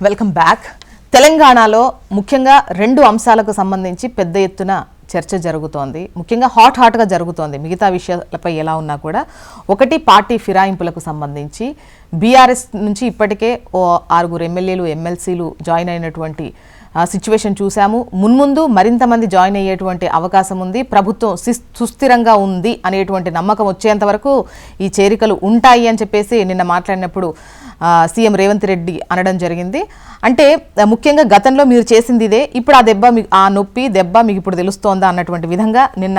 Welcome back. తెలంగాణలో ముఖ్యంగా రెండు అంశాలకు సంబంధించి పెద్ద ఎత్తున చర్చ జరుగుతోంది. ముఖ్యంగా హాట్గా జరుగుతోంది. మిగతా విషయాలపై ఎలా ఉన్నా కూడా ఒకటి పార్టీ ఫిరాయింపులకు సంబంధించి బీఆర్ఎస్ నుంచి ఇప్పటికే 6 ఎమ్మెల్యేలు ఎమ్మెల్సీలు జాయిన్ అయినటువంటి సిచ్యువేషన్ చూసాము. మున్ముందు మరింత మంది జాయిన్ అయ్యేటువంటి అవకాశం ఉంది. ప్రభుత్వం సుస్థిరంగా ఉంది అనేటువంటి నమ్మకం వచ్చేంత వరకు ఈ చేరికలు ఉంటాయి అని చెప్పేసి నిన్న మాట్లాడినప్పుడు సీఎం రేవంత్ రెడ్డి అనడం జరిగింది. అంటే ముఖ్యంగా గతంలో మీరు చేసింది ఇదే, ఇప్పుడు ఆ నొప్పి దెబ్బ మీకు ఇప్పుడు తెలుస్తోందా అన్నటువంటి విధంగా నిన్న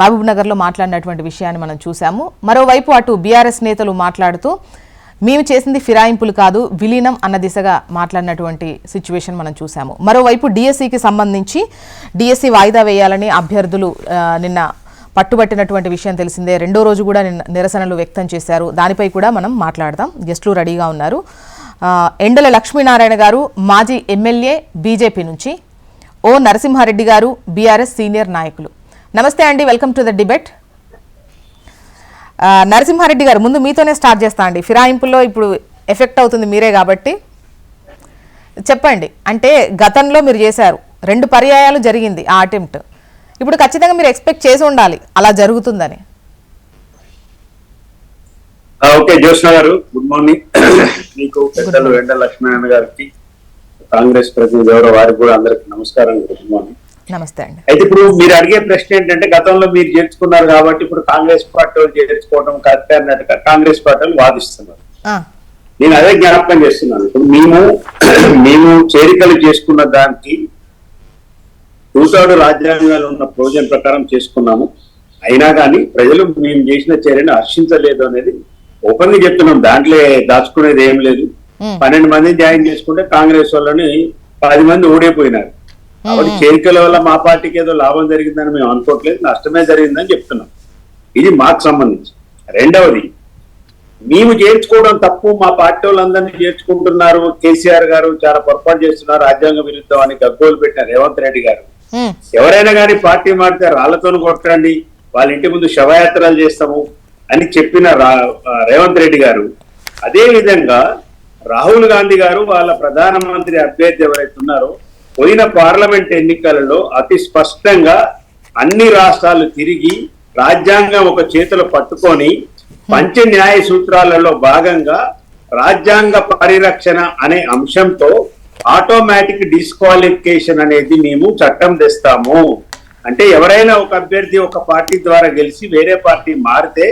మహబూబ్ నగర్లో మాట్లాడినటువంటి విషయాన్ని మనం చూసాము. మరోవైపు అటు బీఆర్ఎస్ నేతలు మాట్లాడుతూ మేము చేసింది ఫిరాయింపులు కాదు, విలీనం అన్న దిశగా మాట్లాడినటువంటి సిచ్యువేషన్ మనం చూసాము. మరోవైపు డిఎస్సికి సంబంధించి డిఎస్సి వాయిదా వేయాలని అభ్యర్థులు నిన్న పట్టుబట్టినటువంటి విషయం తెలిసిందే. రెండో రోజు కూడా నిరసనలు వ్యక్తం చేశారు. దానిపై కూడా మనం మాట్లాడదాం. గెస్టులు రెడీగా ఉన్నారు. ఎండల లక్ష్మీనారాయణ గారు మాజీ ఎమ్మెల్యే బీజేపీ నుంచి, ఓ నరసింహారెడ్డి గారు బీఆర్ఎస్ సీనియర్ నాయకులు. నమస్తే అండి, welcome to the debate. Narasimha Reddy గారు, ముందు మీతోనే స్టార్ట్ చేస్తా అండి. ఫిరాయింపుల్లో ఇప్పుడు ఎఫెక్ట్ అవుతుంది మీరే కాబట్టి చెప్పండి. అంటే గతంలో మీరు చేశారు, 2 పర్యాయాలు జరిగింది ఆ అటెంప్ట్. ఇప్పుడు ఖచ్చితంగా మీరు ఎక్స్పెక్ట్ చేసి ఉండాలి అలా జరుగుతుందని. ఓకే జ్యోత్స్న గారు, గుడ్ మార్నింగ్. మీకు పెద్దలు ఎండ లక్ష్మీనారాయణ గారికి, కాంగ్రెస్ ప్రతినిధి ఎవరో వారికి కూడా అందరికి నమస్కారం. Good morning. నమస్తే అండి. అయితే ఇప్పుడు మీరు అడిగే ప్రశ్న ఏంటంటే, గతంలో మీరు చేర్చుకున్నారు కాబట్టి ఇప్పుడు కాంగ్రెస్ పార్టీ వాళ్ళు చేర్చుకోవడం కరెక్ట్ అన్నట్టుగా కాంగ్రెస్ పార్టీలు వాదిస్తున్నారు. నేను అదే జ్ఞాపకం చేస్తున్నాను. ఇప్పుడు మేము చేరికలు చేసుకున్న దానికి 2000 రాజ్యాంగాలు ఉన్న ప్రొవిజన్ ప్రకారం చేసుకున్నాము. అయినా కానీ ప్రజలు మేము చేసిన చర్యను హర్షించలేదు అనేది ఓపెన్ గా చెప్తున్నాం. దాంట్లో దాచుకునేది ఏం లేదు. 12 మందిని జాయిన్ చేసుకుంటే కాంగ్రెస్ వాళ్ళని 10 మంది ఓడిపోయినారు. కాబట్టి చేరికల వల్ల మా పార్టీకి ఏదో లాభం జరిగిందని మేము అనుకోవట్లేదు, నష్టమే జరిగిందని చెప్తున్నాం. ఇది మాకు సంబంధించి. రెండవది, మేము చేర్చుకోవడం తప్పు, మా పార్టీ వాళ్ళందరినీ చేర్చుకుంటున్నారు, కేసీఆర్ గారు చాలా పొరపాటు చేస్తున్నారు, రాజ్యాంగ విరుద్ధం అని గగ్గోలు పెట్టిన రేవంత్ రెడ్డి గారు, ఎవరైనా కానీ పార్టీ మారితే రాళ్లతో కొట్టండి, వాళ్ళ ఇంటి ముందు శవయాత్రలు చేస్తాము అని చెప్పిన రేవంత్ రెడ్డి గారు, అదే విధంగా రాహుల్ గాంధీ గారు వాళ్ళ ప్రధానమంత్రి అభ్యర్థి ఎవరైతే ఉన్నారో పోయిన పార్లమెంట్ ఎన్నికలలో అతి స్పష్టంగా అన్ని రాష్ట్రాలు తిరిగి రాజ్యాంగం ఒక చేతిలో పట్టుకొని పంచ న్యాయ సూత్రాలలో భాగంగా రాజ్యాంగ పరిరక్షణ అనే అంశంతో ఆటోమేటిక్ డిస్క్వాలిఫికేషన్ అనేది మేము చట్టం తెస్తాము. అంటే ఎవరైనా ఒక అభ్యర్థి ఒక పార్టీ ద్వారా గెలిచి వేరే పార్టీ మారితే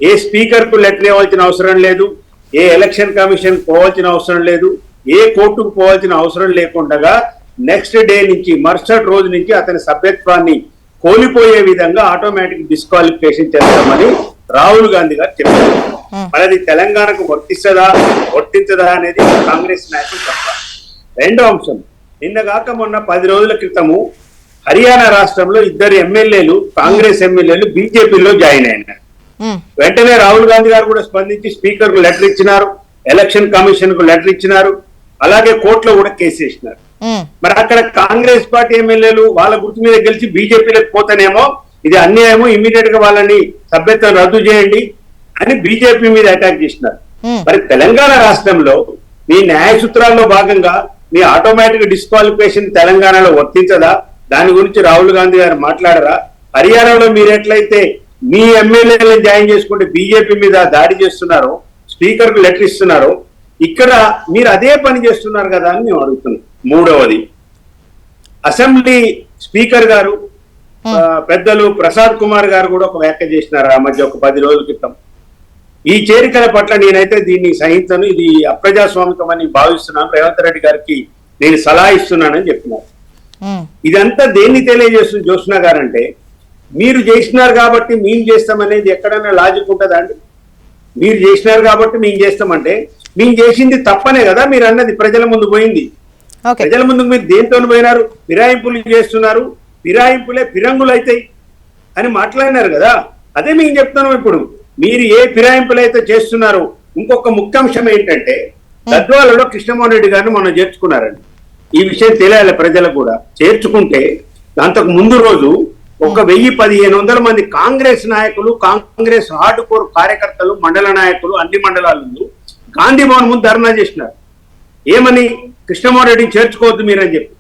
ఏ స్పీకర్ కు లెటర్ ఇవ్వాల్సిన అవసరం లేదు, ఏ ఎలక్షన్ కమిషన్ పోవాల్సిన అవసరం లేదు, ఏ కోర్టుకు పోవాల్సిన అవసరం లేకుండా నెక్స్ట్ డే నుంచి మరుసటి రోజు నుంచి అతని సభ్యత్వాన్ని కోల్పోయే విధంగా ఆటోమేటిక్ డిస్క్వాలిఫికేషన్ చేస్తామని రాహుల్ గాంధీ గారు చెప్పారు. మరి అది తెలంగాణకు వర్తించదా అనేది కాంగ్రెస్ నాయకులు చెప్పారు. రెండో అంశం, నిన్నగాక మొన్న 10 రోజుల క్రితము హర్యానా రాష్ట్రంలో 2 ఎమ్మెల్యేలు కాంగ్రెస్ ఎమ్మెల్యేలు బీజేపీలో జాయిన్ అయినారు. వెంటనే రాహుల్ గాంధీ గారు కూడా స్పందించి స్పీకర్ కు లెటర్ ఇచ్చినారు, ఎలక్షన్ కమిషన్ కు లెటర్ ఇచ్చినారు, అలాగే కోర్టులో కూడా కేసు వేసినారు. మరి అక్కడ కాంగ్రెస్ పార్టీ ఎమ్మెల్యేలు వాళ్ళ గుర్తు మీద గెలిచి బీజేపీలకు పోతేనేమో ఇది అన్యాయము, ఇమీడియట్ గా వాళ్ళని సభ్యత్వం రద్దు చేయండి అని బీజేపీ మీద అటాక్ చేసినారు. మరి తెలంగాణ రాష్ట్రంలో మీ న్యాయ సూత్రాల్లో భాగంగా మీ ఆటోమేటిక్ డిస్క్వాలిఫికేషన్ తెలంగాణలో వర్తించదా? దాని గురించి రాహుల్ గాంధీ గారు మాట్లాడరా? హర్యానాలో మీరు ఎట్లయితే మీ ఎమ్మెల్యేలను జాయిన్ చేసుకుంటే బీజేపీ మీద దాడి చేస్తున్నారో, స్పీకర్ కు లెటర్ ఇస్తున్నారో, ఇక్కడ మీరు అదే పని చేస్తున్నారు కదా అని మేము అడుగుతున్నాం. మూడవది, అసెంబ్లీ స్పీకర్ గారు పెద్దలు ప్రసాద్ కుమార్ గారు కూడా ఒక వ్యాఖ్య చేసినారు ఆ మధ్య ఒక 10 రోజుల క్రితం. ఈ చేరికల పట్ల నేనైతే దీన్ని సహించను, ఇది అప్రజాస్వామికం అని భావిస్తున్నాను, రేవంత్ రెడ్డి గారికి నేను సలహా ఇస్తున్నానని చెప్పినారు. ఇదంతా దేన్ని తెలియజేస్తుంది జ్యోత్స్న గారంటే, మీరు చేసినారు కాబట్టి మేము చేస్తామనేది ఎక్కడైనా లాజిక్ ఉంటుందా అండి? మీరు చేసినారు కాబట్టి మేము చేస్తామంటే మేము చేసింది తప్పనే కదా మీరు అన్నది ప్రజల ముందు పోయింది. ప్రజల ముందుకు మీరు దేంతో పోయినారు? ఫిరాయింపులు చేస్తున్నారు, ఫిరాయింపులే ఫిరంగులు అవుతాయి అని మాట్లాడినారు కదా. అదే మేము చెప్తున్నాం. ఇప్పుడు మీరు ఏ ఫిరాయింపులు అయితే చేస్తున్నారో, ఇంకొక ముఖ్యాంశం ఏంటంటే, గద్వాలలో కృష్ణమోహన్ రెడ్డి గారిని మనం చేర్చుకున్నారండి. ఈ విషయం తెలియాలి ప్రజలకు కూడా. చేర్చుకుంటే అంతకు ముందు రోజు 1000-1500 మంది కాంగ్రెస్ నాయకులు, కాంగ్రెస్ హార్డ్ కోర్ కార్యకర్తలు, మండల నాయకులు అన్ని మండలాల ముందు గాంధీ భవన్ ముందు ధర్నా చేసినారు. ఏమని కృష్ణమోహన్ రెడ్డిని చేర్చుకోవద్దు మీరని చెప్పి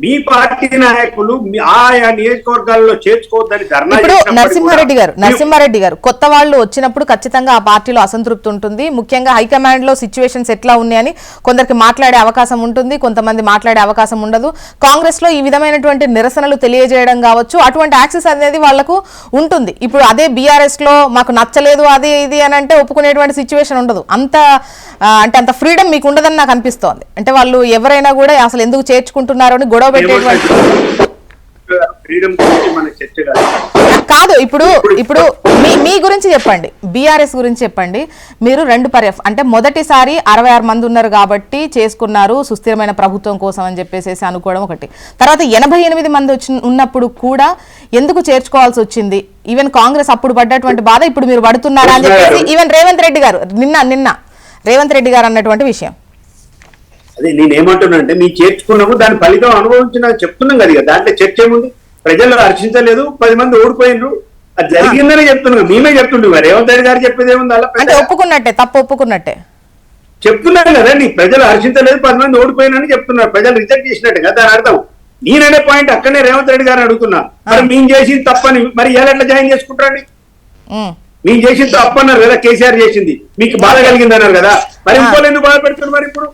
మీ పార్టీ నాయకులు ఆయా నియోజకవర్గాల్లో చేర్చుకోవద్దని ధర్నా ఇప్పుడు నరసింహారెడ్డి గారు కొత్త వాళ్ళు వచ్చినప్పుడు ఖచ్చితంగా ఆ పార్టీలో అసంతృప్తి ఉంటుంది. ముఖ్యంగా హైకమాండ్ లో సిచ్యువేషన్స్ ఎట్లా ఉన్నాయని కొందరికి మాట్లాడే అవకాశం ఉంటుంది, కొంతమంది మాట్లాడే అవకాశం ఉండదు. కాంగ్రెస్ లో ఈ విధమైనటువంటి నిరసనలు తెలియజేయడం కావచ్చు, అటువంటి యాక్సెస్ అనేది వాళ్లకు ఉంటుంది. ఇప్పుడు అదే బీఆర్ఎస్ లో మాకు నచ్చలేదు అది ఇది అని అంటే ఒప్పుకునేటువంటి సిచ్యువేషన్ ఉండదు. అంత ఫ్రీడమ్ మీకు ఉండదని నాకు అనిపిస్తోంది. అంటే వాళ్ళు ఎవరైనా కూడా అసలు ఎందుకు చేర్చుకుంటున్నారో అని గొడవ పెట్టేటువంటి కాదు. ఇప్పుడు మీ గురించి చెప్పండి, బీఆర్ఎస్ గురించి చెప్పండి. మీరు అంటే మొదటిసారి 66 మంది ఉన్నారు కాబట్టి చేసుకున్నారు సుస్థిరమైన ప్రభుత్వం కోసం అని చెప్పేసి అనుకోవడం ఒకటి. తర్వాత 88 మంది ఉన్నప్పుడు కూడా ఎందుకు చేర్చుకోవాల్సి వచ్చింది? ఈవెన్ కాంగ్రెస్ అప్పుడు పడ్డటువంటి బాధ ఇప్పుడు మీరు పడుతున్నారా అని చెప్పేసి ఈవెన్ రేవంత్ రెడ్డి గారు నిన్న రేవంత్ రెడ్డి గారు అన్నటువంటి విషయం. అదే నేనేమంటున్నానంటే మీ చేర్చుకున్నాము దాని ఫలితం అనుభవించిన చెప్తున్నాం కదా, దాంట్లో చర్చ ఏముంది? ప్రజలు హర్షించలేదు, 10 మంది ఓడిపోయినరు, అది జరిగిందని చెప్తున్నాం. మేమే చెప్తుండే రేవంత్ రెడ్డి గారు చెప్పేది ఏముంది? అలా ఒప్పుకున్నట్టే, తప్పు ఒప్పుకున్నట్టే చెప్తున్నారు కదండి. ప్రజలు హర్షించలేదు, 10 మంది ఓడిపోయినని చెప్తున్నారు, ప్రజలు రిజెక్ట్ చేసినట్టుగా దాని అర్థం. నేననే పాయింట్ అక్కడనే రేవంత్ రెడ్డి గారు అడుగుతున్నా, మరి మేము చేసింది తప్పని మరి ఎట్లా జాయిన్ చేసుకుంటారండి? మేము చేసింది తప్పన్నారు కదా, కేసీఆర్ చేసింది మీకు బాధ కలిగింది అన్నారు కదా, మరి ఇంకోళ్ళు ఎందుకు బాధ పెడుతున్నారు? మరి ఇప్పుడు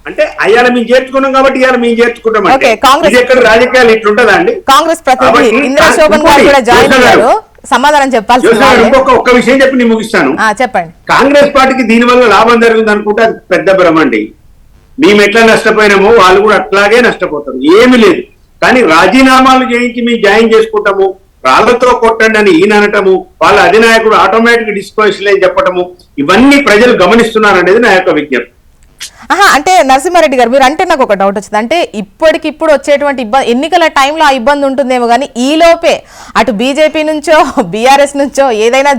అంటే అయ్యాల మేము చేర్చుకున్నాం కాబట్టి ఇవాళ మేము చేర్చుకుంటాం. ఇది ఎక్కడ రాజకీయాలు ఇట్లుంటదా అండి? కాంగ్రెస్ ప్రతినిధి ఇంద్రా శోభన్ గారు కూడా జాయిన్ అయ్యారు, సమాధానం చెప్పాలి. ఒక్క విషయం చెప్పి నేను ముగిస్తాను. చెప్పండి. కాంగ్రెస్ పార్టీకి దీని వల్ల లాభం జరుగుతుంది అనుకుంటే అది పెద్ద భ్రమ అండి. మేము ఎట్లా నష్టపోయినామో వాళ్ళు కూడా అట్లాగే నష్టపోతారు, ఏమీ లేదు. కానీ రాజీనామాలు చేయించి మేము జాయిన్ చేసుకుంటాము, రాళ్లతో కొట్టండి అని ఈయన అనటము, వాళ్ళ అధినాయకుడు ఆటోమేటిక్ డిస్పోజిషన్ అని చెప్పటము, ఇవన్నీ ప్రజలు గమనిస్తున్నారు అనేది నా యొక్క విజ్ఞప్తి. అంటే నరసింహారెడ్డి గారు మీరు అంటే నాకు ఒక డౌట్ వచ్చింది. అంటే ఇప్పటికిప్పుడు వచ్చేటువంటి ఇబ్బంది ఎన్నికల టైంలో ఆ ఇబ్బంది ఉంటుందేమో, కానీ ఈ లోపే అటు బీజేపీ నుంచో బీఆర్ఎస్ నుంచో ఏదైనా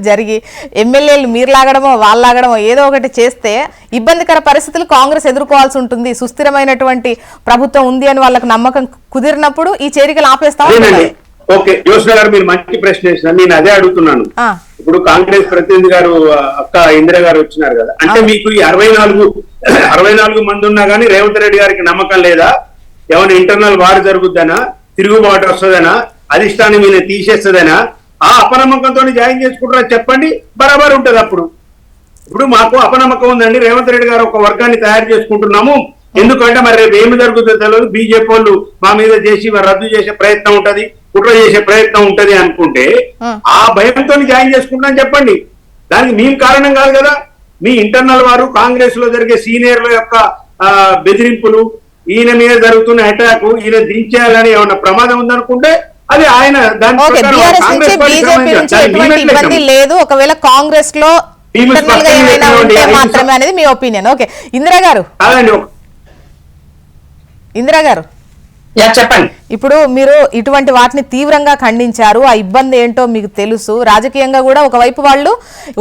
జరిగి ఎమ్మెల్యేలు మీరు లాగడమో వాళ్ళు లాగడమో ఏదో ఒకటి చేస్తే ఇబ్బందికర పరిస్థితులు కాంగ్రెస్ ఎదుర్కోవాల్సి ఉంటుంది. సుస్థిరమైనటువంటి ప్రభుత్వం ఉంది అని వాళ్ళకు నమ్మకం కుదిరినప్పుడు ఈ చేరికలు ఆపేస్తా. ఓకే జ్యోత్స్న గారు, మీరు మంచి ప్రశ్న వేసినారు, నేను అదే అడుగుతున్నాను. ఇప్పుడు కాంగ్రెస్ ప్రతినిధి గారు అక్క ఇందిరా గారు వచ్చినారు కదా, అంటే మీకు ఈ 64 మంది ఉన్నా కానీ రేవంత్ రెడ్డి గారికి నమ్మకం లేదా? ఏమైనా ఇంటర్నల్ వార్ జరుగుద్దనా, తిరుగుబాటు వస్తుందనా, అధిష్టానం మీద తీసేస్తుందనా, ఆ అపనమ్మకంతో జాయిన్ చేసుకుంటారా చెప్పండి, బరాబర్ ఉంటది. ఇప్పుడు మాకు అపనమ్మకం ఉందండి, రేవంత్ రెడ్డి గారు ఒక వర్గాన్ని తయారు చేసుకుంటున్నాము, ఎందుకంటే మరి రేపు ఏమి జరుగుతుందో తెలియదు, బీజేపీ వాళ్ళు మా మీద చేసి రద్దు చేసే ప్రయత్నం ఉంటది, కుట్ర చేసే ప్రయత్నం ఉంటది అనుకుంటే ఆ భయంతో జాయిన్ చేసుకుంటామని చెప్పండి. దానికి మేము కారణం కాదు కదా. మీ ఇంటర్నల్ వారు కాంగ్రెస్ లో జరిగే సీనియర్ల యొక్క బెదిరింపులు, ఈయన మీద జరుగుతున్న అటాక్, ఈయన దించేయాలని ఏమన్నా ప్రమాదం ఉందనుకుంటే అది ఆయన ఇబ్బంది లేదు. ఒకవేళ కాంగ్రెస్ లో మాత్రమే అనేది మీ ఒపీనియన్. ఓకే ఇందిరా గారు చెప్పండి. ఇప్పుడు మీరు ఇటువంటి వాటిని తీవ్రంగా ఖండించారు, ఆ ఇబ్బంది ఏంటో మీకు తెలుసు. రాజకీయంగా కూడా ఒకవైపు వాళ్ళు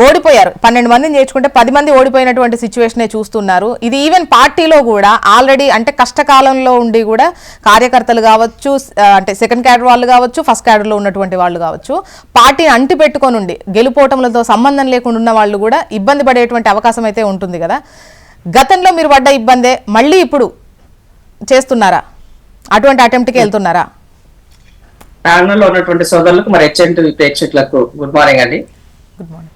ఓడిపోయారు, 12 మందిని చేర్చుకుంటే 10 మంది ఓడిపోయినటువంటి సిచ్యువేషనే చూస్తున్నారు. ఇది ఈవెన్ పార్టీలో కూడా ఆల్రెడీ అంటే కష్టకాలంలో ఉండి కూడా కార్యకర్తలు కావచ్చు, అంటే సెకండ్ క్యాడర్ వాళ్ళు కావచ్చు, ఫస్ట్ క్యాడర్లో ఉన్నటువంటి వాళ్ళు కావచ్చు, పార్టీని అంటి పెట్టుకొని ఉండి గెలుపోవటంలతో సంబంధం లేకుండా ఉన్న వాళ్ళు కూడా ఇబ్బంది పడేటువంటి అవకాశం అయితే ఉంటుంది కదా. గతంలో మీరు పడ్డ ఇబ్బందే మళ్ళీ ఇప్పుడు చేస్తున్నారా? అటువంటి అటెంప్ట్కి వెళ్తున్నారా? ప్యానల్లో ఉన్నటువంటి సోదరులకు మరి హెచ్ఎన్ ప్రేక్షకులకు గుడ్ మార్నింగ్ అండి.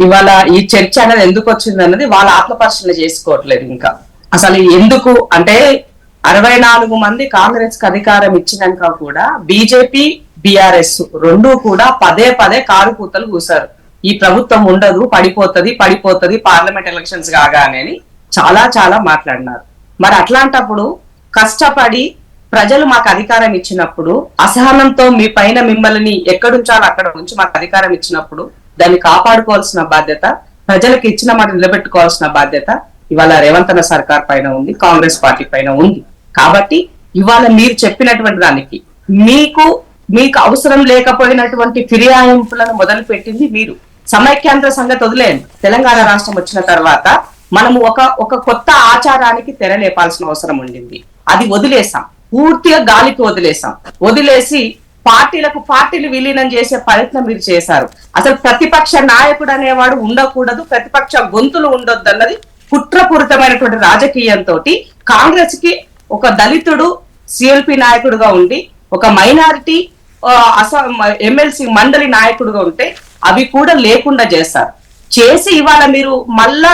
ఇవాళ ఈ చర్చ అనేది ఎందుకు వచ్చింది అన్నది వాళ్ళ ఆత్మపరిశీలన చేసుకోవట్లేదు. ఇంకా అసలు ఎందుకు అంటే 64 మంది కాంగ్రెస్ కి అధికారం ఇచ్చినాక కూడా బీజేపీ బీఆర్ఎస్ రెండు కూడా పదే కారు కూతలు కూసారు. ఈ ప్రభుత్వం ఉండదు, పడిపోతది పార్లమెంట్ ఎలక్షన్స్ కాగానే చాలా మాట్లాడినారు. మరి అట్లాంటప్పుడు కష్టపడి ప్రజలు మాకు అధికారం ఇచ్చినప్పుడు అసహనంతో మీ పైన మిమ్మల్ని ఎక్కడుంచాలో అక్కడ ఉంచి మాకు అధికారం ఇచ్చినప్పుడు దాన్ని కాపాడుకోవాల్సిన బాధ్యత, ప్రజలకు ఇచ్చిన మాట నిలబెట్టుకోవాల్సిన బాధ్యత ఇవాళ రేవంత్ అన్న సర్కార్ పైన ఉంది, కాంగ్రెస్ పార్టీ పైన ఉంది. కాబట్టి ఇవాళ మీరు చెప్పినటువంటి దానికి మీకు అవసరం లేకపోయినటువంటి ఫిర్యాదింపులను మొదలు పెట్టింది మీరు. సమైక్యాంధ్ర సంగతి వదిలేయండి, తెలంగాణ రాష్ట్రం వచ్చిన తర్వాత మనము ఒక కొత్త ఆచారానికి తెరలేపాల్సిన అవసరం ఉండింది. అది వదిలేసాం, పూర్తిగా గాలికి వదిలేసి పార్టీలు విలీనం చేసే ప్రయత్నం మీరు చేశారు. అసలు ప్రతిపక్ష నాయకుడు అనేవాడు ఉండకూడదు, ప్రతిపక్ష గొంతులు ఉండొద్దు అన్నది కుట్రపూరితమైనటువంటి రాజకీయంతో కాంగ్రెస్ కి ఒక దళితుడు సిఎల్పి నాయకుడుగా ఉండి ఒక మైనారిటీ ఎమ్మెల్సీ మండలి నాయకుడుగా ఉంటే అవి కూడా లేకుండా చేసి ఇవాళ మీరు మళ్ళా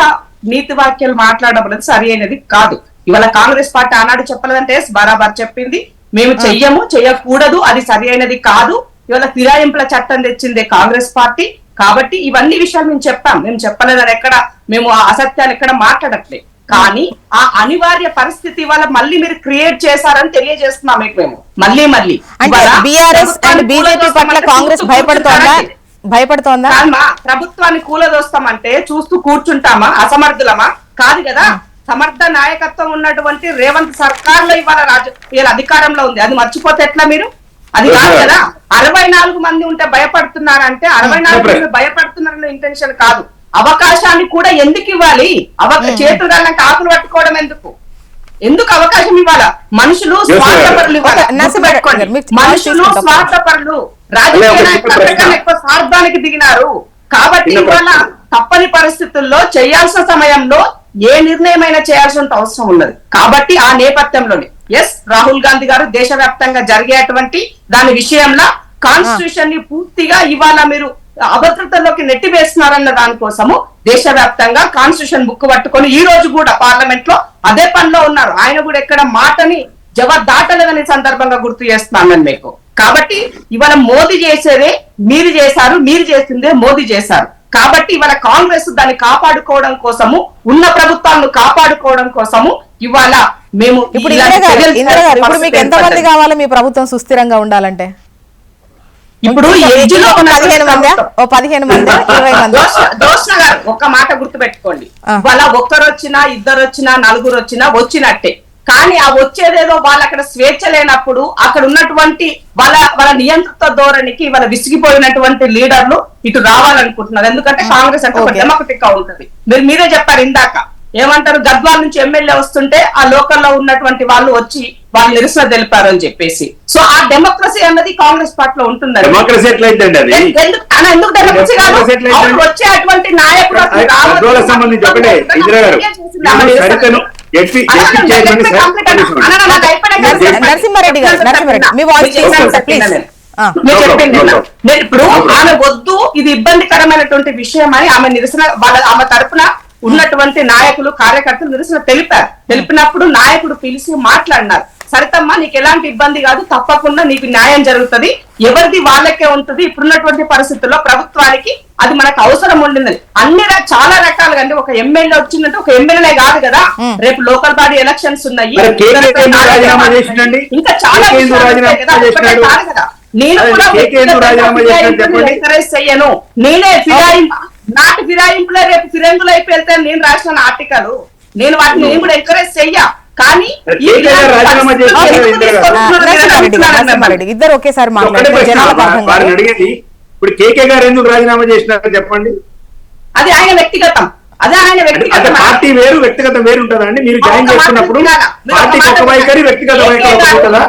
నీతి వాక్యాలు మాట్లాడడం అనేది సరి అయినది కాదు. ఇవాళ కాంగ్రెస్ పార్టీ ఆనాడు చెప్పలేదంటే బరాబర్ చెప్పింది, మేము చెయ్యము, చెయ్యకూడదు, అది సరి అయినది కాదు. ఇవాళ ఫిరాయింపుల చట్టం తెచ్చిందే కాంగ్రెస్ పార్టీ. కాబట్టి ఇవన్నీ విషయాలు మేము చెప్పాం, మేము చెప్పలేదని ఎక్కడ మేము అసత్యాలు ఎక్కడ మాట్లాడట్లేదు. కానీ ఆ అనివార్య పరిస్థితి వల్ల మళ్ళీ మీరు క్రియేట్ చేశారని తెలియజేస్తున్నాం మీకు మేము మళ్ళీ బీఆర్ఎస్ అండ్ బీజేపీ పట్ల కాంగ్రెస్ భయపడుతోందా? ప్రభుత్వాన్ని కూలదోస్తామంటే చూస్తూ కూర్చుంటామా? అసమర్థులమా? కాదు కదా. సమర్థ నాయకత్వం ఉన్నటువంటి రేవంత్ సర్కార్ లో ఇవాళ అధికారంలో ఉంది. అది మర్చిపోతే ఎట్లా మీరు? అది కాదు కదా. 64 మంది ఉంటే భయపడుతున్నారంటే 64 మంది భయపడుతున్నారన్న ఇంటెన్షన్ కాదు. అవకాశాన్ని కూడా ఎందుకు ఇవ్వాలి? చేతులు గాళ్ళకి ఆకులు పట్టుకోవడం ఎందుకు అవకాశం ఇవ్వాలా? మనుషులు స్వార్థపరులు, మనుషులు స్వార్థపరులు, రాజకీయ నాయకులు ఎక్కువ స్వార్థానికి దిగినారు. కాబట్టి ఇవాళ తప్పని పరిస్థితుల్లో చేయాల్సిన సమయంలో ఏ నిర్ణయమైనా చేయాల్సిన అవసరం ఉన్నది. కాబట్టి ఆ నేపథ్యంలోనే రాహుల్ గాంధీ గారు దేశవ్యాప్తంగా జరిగేటువంటి దాని విషయంలో కాన్స్టిట్యూషన్ ని పూర్తిగా ఇవాళ మీరు అభద్రతలోకి నెట్టివేస్తున్నారన్న దానికోసము దేశవ్యాప్తంగా కాన్స్టిట్యూషన్ బుక్ పట్టుకొని ఈ రోజు కూడా పార్లమెంట్ లో అదే పనిలో ఉన్నారు. ఆయన కూడా ఎక్కడ మాటని జవాబు దాటలేదని సందర్భంగా గుర్తు చేస్తున్నాను మీకు. కాబట్టి ఇవాళ మోదీ చేసేదే మీరు చేశారు, మీరు చేసిందే మోదీ చేశారు. కాబట్టి ఇవాళ కాంగ్రెస్ దాన్ని కాపాడుకోవడం కోసము, ఉన్న ప్రభుత్వాలను కాపాడుకోవడం కోసము ఇవాళ మేము ఇప్పుడు మీకు ఎంతమంది కావాలి మీ ప్రభుత్వం సుస్థిరంగా ఉండాలంటే? ఇప్పుడు 15 మంది 20 మంది? దోషణ గారు ఒక్క మాట గుర్తు పెట్టుకోండి, వాళ్ళ ఒక్కరు వచ్చినా, ఇద్దరు వచ్చినా, నలుగురు వచ్చినా వచ్చినట్టే. కానీ ఆ వచ్చేదేదో వాళ్ళు అక్కడ స్వేచ్ఛ లేనప్పుడు అక్కడ ఉన్నటువంటి వాళ్ళ నియంత్రిత ధోరణికి వాళ్ళ విసిగిపోయినటువంటి లీడర్లు ఇటు రావాలనుకుంటున్నారు. ఎందుకంటే కాంగ్రెస్ అంటే ఒక డెమోక్రటిక్ గా ఉంటది. మీరే చెప్పారు ఇందాక, ఏమంటారు, గద్వాల నుంచి ఎమ్మెల్యే వస్తుంటే ఆ లోకల్లో ఉన్నటువంటి వాళ్ళు వచ్చి వాళ్ళు నిరసన తెలిపారు అని చెప్పేసి. సో ఆ డెమోక్రసీ అన్నది కాంగ్రెస్ పార్టీలో ఉంటుందండి. ఎందుకు డెమోక్రసీ కాదు? వచ్చే అటువంటి నాయకుడు నరసింహారెడ్డి ఇప్పుడు ఆమె వద్దు, ఇది ఇబ్బందికరమైనటువంటి విషయం అని ఆమె నిరసన ఆమె తరపున ఉన్నటువంటి నాయకులు, కార్యకర్తలు నిరసన తెలిపినప్పుడు నాయకుడు పిలిచి మాట్లాడినారు, సరితమ్మా నీకు ఎలాంటి ఇబ్బంది కాదు, తప్పకుండా నీకు న్యాయం జరుగుతుంది, ఎవరిది వాళ్ళకే ఉంటుంది. ఇప్పుడున్నటువంటి పరిస్థితుల్లో ప్రభుత్వానికి అది మనకు అవసరం ఉండింది. అన్ని చాలా రకాలుగా అంటే ఒక ఎమ్మెల్యే వచ్చిందంటే ఒక ఎమ్మెల్యే కాదు కదా, రేపు లోకల్ బాడీ ఎలక్షన్స్ ఉన్నాయి, ఇంకా చాలా కదా. నేను కూడా ఎంకరేజ్ చెయ్యను, నేనే నాటి ఫిరాయింపులే రేపు ఫిరంగులు అయిపోయి వెళ్తే నేను రాసిన ఆర్టికల్, నేను వాటిని నేను కూడా ఎంకరేజ్ చెయ్యా. కానీ ఇద్దరు ఒకేసారి అడిగేది ఇప్పుడు కేకే గారు ఎందుకు రాజీనామా చేసినారో చెప్పండి. అది ఆయన వ్యక్తిగతం, అదే ఆయన వ్యక్తిగతం. పార్టీ వేరు, వ్యక్తిగతం వేరు ఉంటుందా అండి? మీరు జాయిన్ చేస్తున్నప్పుడు పార్టీకి ఒక వైఖరి, వ్యక్తిగత వైఖరి ఉంటుందా?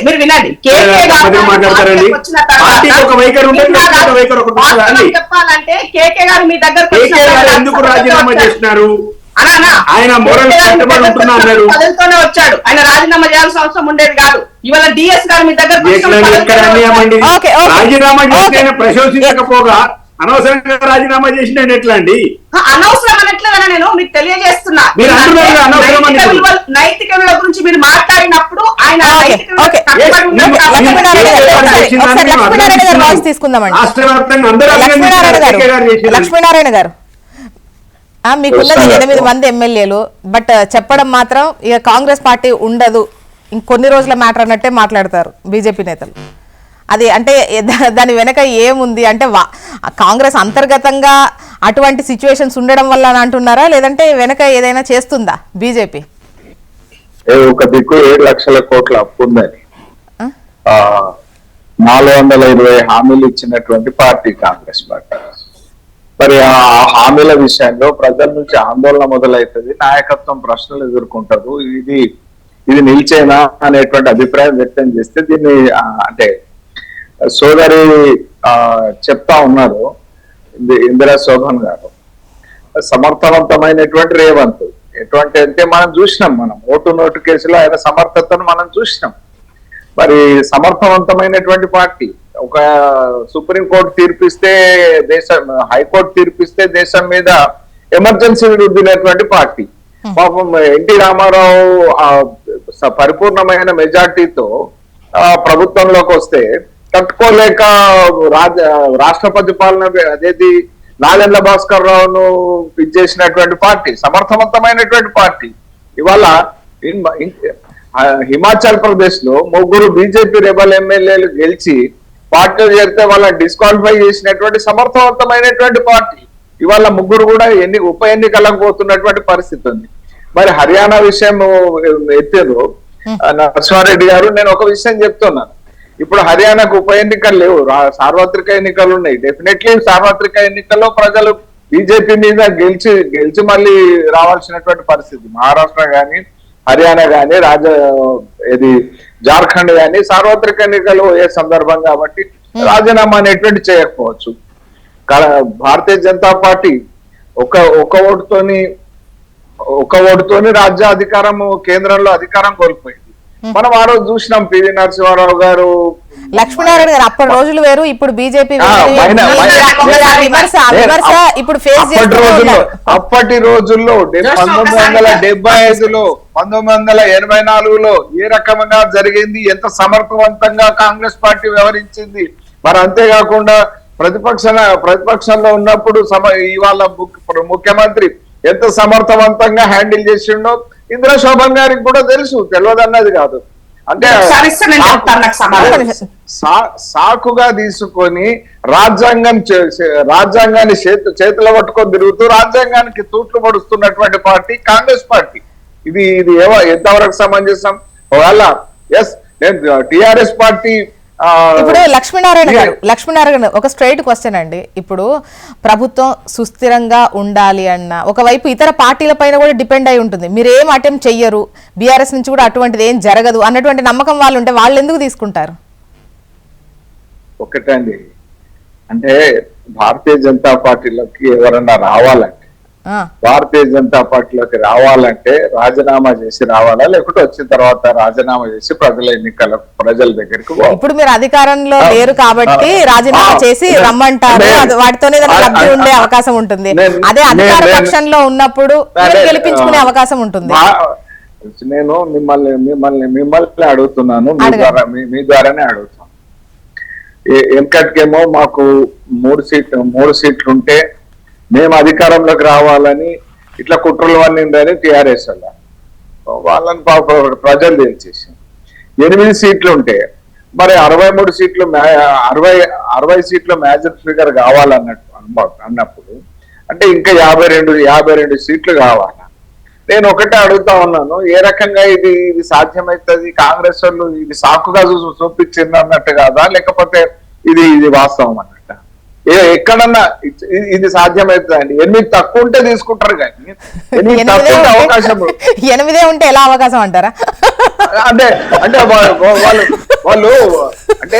మీరు వినండి, మాట్లాడతారండి. పార్టీకి ఒక వైఖరి ఉంటుంది, వ్యక్తిగత వైఖరి ఒకటి ఉంటుందా అండి? చెప్పాలంటే కేకే గారు మీ దగ్గర ఎందుకు రాజీనామా చేసినారు? ఆయన పదవితోనే వచ్చాడు, ఆయన రాజీనామా చేయాల్సిన అవసరం ఉండేది కాదు. ఇవాళ డిఎస్ గారు మీ దగ్గర రాజీనామా చేసిన ప్రశంసించకపోగా అనవసరంగా రాజీనామా చేసిన ఎట్లా అండి? అనవసరం అనట్లేదని నేను మీకు తెలియజేస్తున్నా. నైతిక విలువ గురించి మీరు మాట్లాడినప్పుడు ఆయన లక్ష్మీనారాయణ గారు మీకున్నది 8 మంది ఎమ్మెల్యేలు, బట్ చెప్పడం మాత్రం ఇక కాంగ్రెస్ పార్టీ ఉండదు ఇంకొన్ని రోజుల మ్యాటర్ అన్నట్టే మాట్లాడతారు బీజేపీ నేతలు. అది అంటే దాని వెనక ఏముంది అంటే కాంగ్రెస్ అంతర్గతంగా అటువంటి సిచ్యువేషన్స్ ఉండడం వల్ల అని అంటున్నారా, లేదంటే వెనక ఏదైనా చేస్తుందా బీజేపీ? ఒక దిక్కు 7 లక్షల కోట్ల అప్పు ఉందని 420 హామీలు ఇచ్చినటువంటి పార్టీ కాంగ్రెస్ పార్టీ. మరి ఆ హామీల విషయంలో ప్రజల నుంచి ఆందోళన మొదలవుతుంది, నాయకత్వం ప్రశ్నలు ఎదుర్కొంటారు. ఇది నిలిచేనా అనేటువంటి అభిప్రాయం వ్యక్తం చేస్తే దీన్ని అంటే సోదరి చెప్తా ఉన్నారు ఇందిరా శోభన్ గారు, సమర్థవంతమైనటువంటి రేవంత్. ఎటువంటి అంటే మనం చూసినాం, మనం ఓటు కేసులో ఆయన సమర్థతను మనం చూసినాం. మరి సమర్థవంతమైనటువంటి పార్టీ. ఒక సుప్రీంకోర్టు తీర్పిస్తే హైకోర్టు తీర్పిస్తే దేశం మీద ఎమర్జెన్సీ రుద్దినటువంటి పార్టీ. పాపం ఎన్టీ రామారావు పరిపూర్ణమైన మెజార్టీతో ప్రభుత్వంలోకి వస్తే తట్టుకోలేక రాష్ట్రపతి పాలన అదేది నాదెండ్ల భాస్కర్ రావును ఇచ్చేసినటువంటి పార్టీ, సమర్థవంతమైనటువంటి పార్టీ. ఇవాళ హిమాచల్ ప్రదేశ్ లో 3 బీజేపీ రెబల్ ఎమ్మెల్యేలు గెలిచి పార్టీలు చేరితే వాళ్ళని డిస్క్వాలిఫై చేసినటువంటి సమర్థవంతమైనటువంటి పార్టీ. ఇవాళ 3 కూడా ఉప ఎన్నికలకు పోతున్నటువంటి పరిస్థితి ఉంది. మరి హర్యానా విషయం ఎత్తారు నరసింహారెడ్డి గారు. నేను ఒక విషయం చెప్తున్నాను, ఇప్పుడు హర్యానాకు ఉప ఎన్నికలు లేవు, సార్వత్రిక ఎన్నికలు ఉన్నాయి. డెఫినెట్లీ సార్వత్రిక ఎన్నికల్లో ప్రజలు బీజేపీ మీద గెలిచి మళ్ళీ రావాల్సినటువంటి పరిస్థితి. మహారాష్ట్ర గాని, హర్యానా గాని, జార్ఖండ్ గాని సార్వత్రిక ఎన్నికలు ఏ సందర్భం కాబట్టి రాజీనామా అనేటువంటి చేయకపోవచ్చు. భారతీయ జనతా పార్టీ ఒక ఓటుతోని రాజ్య అధికారము, కేంద్రంలో అధికారం కోల్పోయింది. మనం ఆ రోజు చూసినాం పివి నరసింహారావు గారు, లక్ష్మీనారాయణ గారు. అప్పటి రోజులు వేరు, ఇప్పుడు బీజేపీ అప్పటి రోజుల్లో 1975లో 1984లో ఏ రకంగా జరిగింది, ఎంత సమర్థవంతంగా కాంగ్రెస్ పార్టీ వ్యవహరించింది. మరి అంతేకాకుండా ప్రతిపక్షంలో ఉన్నప్పుడు ఇవాళ ముఖ్యమంత్రి ఎంత సమర్థవంతంగా హ్యాండిల్ చేసిండో ఇందిరా శోభన్ గారికి కూడా తెలుసు, తెలియదన్నది కాదు. అంటే సాకుగా తీసుకొని రాజ్యాంగాన్ని చేతిలో పట్టుకొని తిరుగుతూ రాజ్యాంగానికి తూట్లు పడుస్తున్నటువంటి పార్టీ కాంగ్రెస్ పార్టీ. ఇది ఎంతవరకు సమంజసం? ఒకవేళ నేను టిఆర్ఎస్ పార్టీ ఇప్పుడు లక్ష్మీనారాయణ ఒక స్ట్రైట్ క్వశ్చన్ అండి. ఇప్పుడు ప్రభుత్వం సుస్థిరంగా ఉండాలి అన్న ఒకవైపు ఇతర పార్టీల పైన కూడా డిపెండ్ అయి ఉంటుంది. మీరు ఏం అటెంప్ట్ చెయ్యరు, బీఆర్ఎస్ నుంచి కూడా అటువంటిది ఏం జరగదు అన్నటువంటి నమ్మకం వాళ్ళు ఉంటే వాళ్ళు ఎందుకు తీసుకుంటారు? ఒకటండి, అంటే భారతీయ జనతా పార్టీలోకి ఎవరన్నా రావాలంటే రాజీనామా చేసి రావాలా, లేకుంటే వచ్చిన తర్వాత రాజీనామా చేసి ప్రజల దగ్గరికి. ఇప్పుడు మీరు అధికారంలో లేరు కాబట్టి రాజీనామా చేసి రమ్మంటారు, వాటితోనే లబ్ధి ఉండే అవకాశం ఉంటుంది. అదే అధికార పక్షంలో ఉన్నప్పుడు గెలిపించుకునే అవకాశం ఉంటుంది. నేను మిమ్మల్ని అడుగుతున్నాను, మీ ద్వారానే అడుగుతాను. ఎంకట్కేమో మాకు 3 సీట్లు ఉంటే మేము అధికారంలోకి రావాలని ఇట్లా కుట్రలు అన్నిందని టిఆర్ఎస్ వాళ్ళని ప్రజలు తెలిసేసి 8 సీట్లు ఉంటే మరి 63 సీట్లు 60 సీట్లు మ్యాజిక్ ఫిగర్ అన్నప్పుడు అంటే ఇంకా 52 సీట్లు కావాలా? నేను ఒకటే అడుగుతా ఉన్నాను, ఏ రకంగా ఇది సాధ్యమవుతుంది? కాంగ్రెస్ వాళ్ళు ఇది సాకుగా చూపించింది అన్నట్టు కాదా, లేకపోతే ఇది వాస్తవం అన్నట్టు? ఎక్కడన్నా ఇది సాధ్యమవుతుందండి? 8 తక్కువ ఉంటే తీసుకుంటారు, కానీ 8 తక్కువ అవకాశం 8 ఉంటే ఎలా అవకాశం అంటారా? అంటే వాళ్ళు అంటే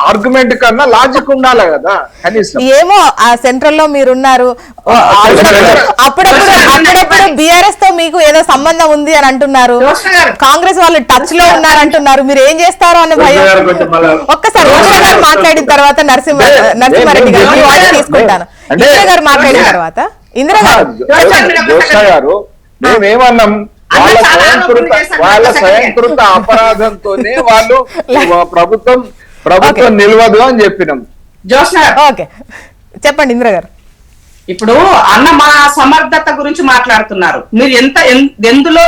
ఆర్గ్యుమెంట్ కన్నా లాజిక్ ఉండాలి కదా కనీసం. ఏమో ఆ సెంట్రల్ లో మీరున్నారు, అప్పుడప్పుడు బీఆర్ఎస్ తో మీకు ఏదో సంబంధం ఉంది అని అంటున్నారు, కాంగ్రెస్ వాళ్ళు టచ్ లో ఉన్నారంటున్నారు. మీరు ఏం చేస్తారో అనే భయం. ఒక్కసారి మాట్లాడిన తర్వాత నరసింహారెడ్డి గారు తీసుకుంటాను. ఇందిరా గారు మాట్లాడిన తర్వాత ఇందిరా గారు మేమేమన్నాం, వాళ్ళ స్వయంకృత అపరాధంతోనే వాళ్ళు ప్రభుత్వం నిలవదు అని చెప్పినాం. ఓకే, చెప్పండి ఇందిరా గారు. ఇప్పుడు అన్న మా సమర్థత గురించి మాట్లాడుతున్నారు. మీరు ఎందులో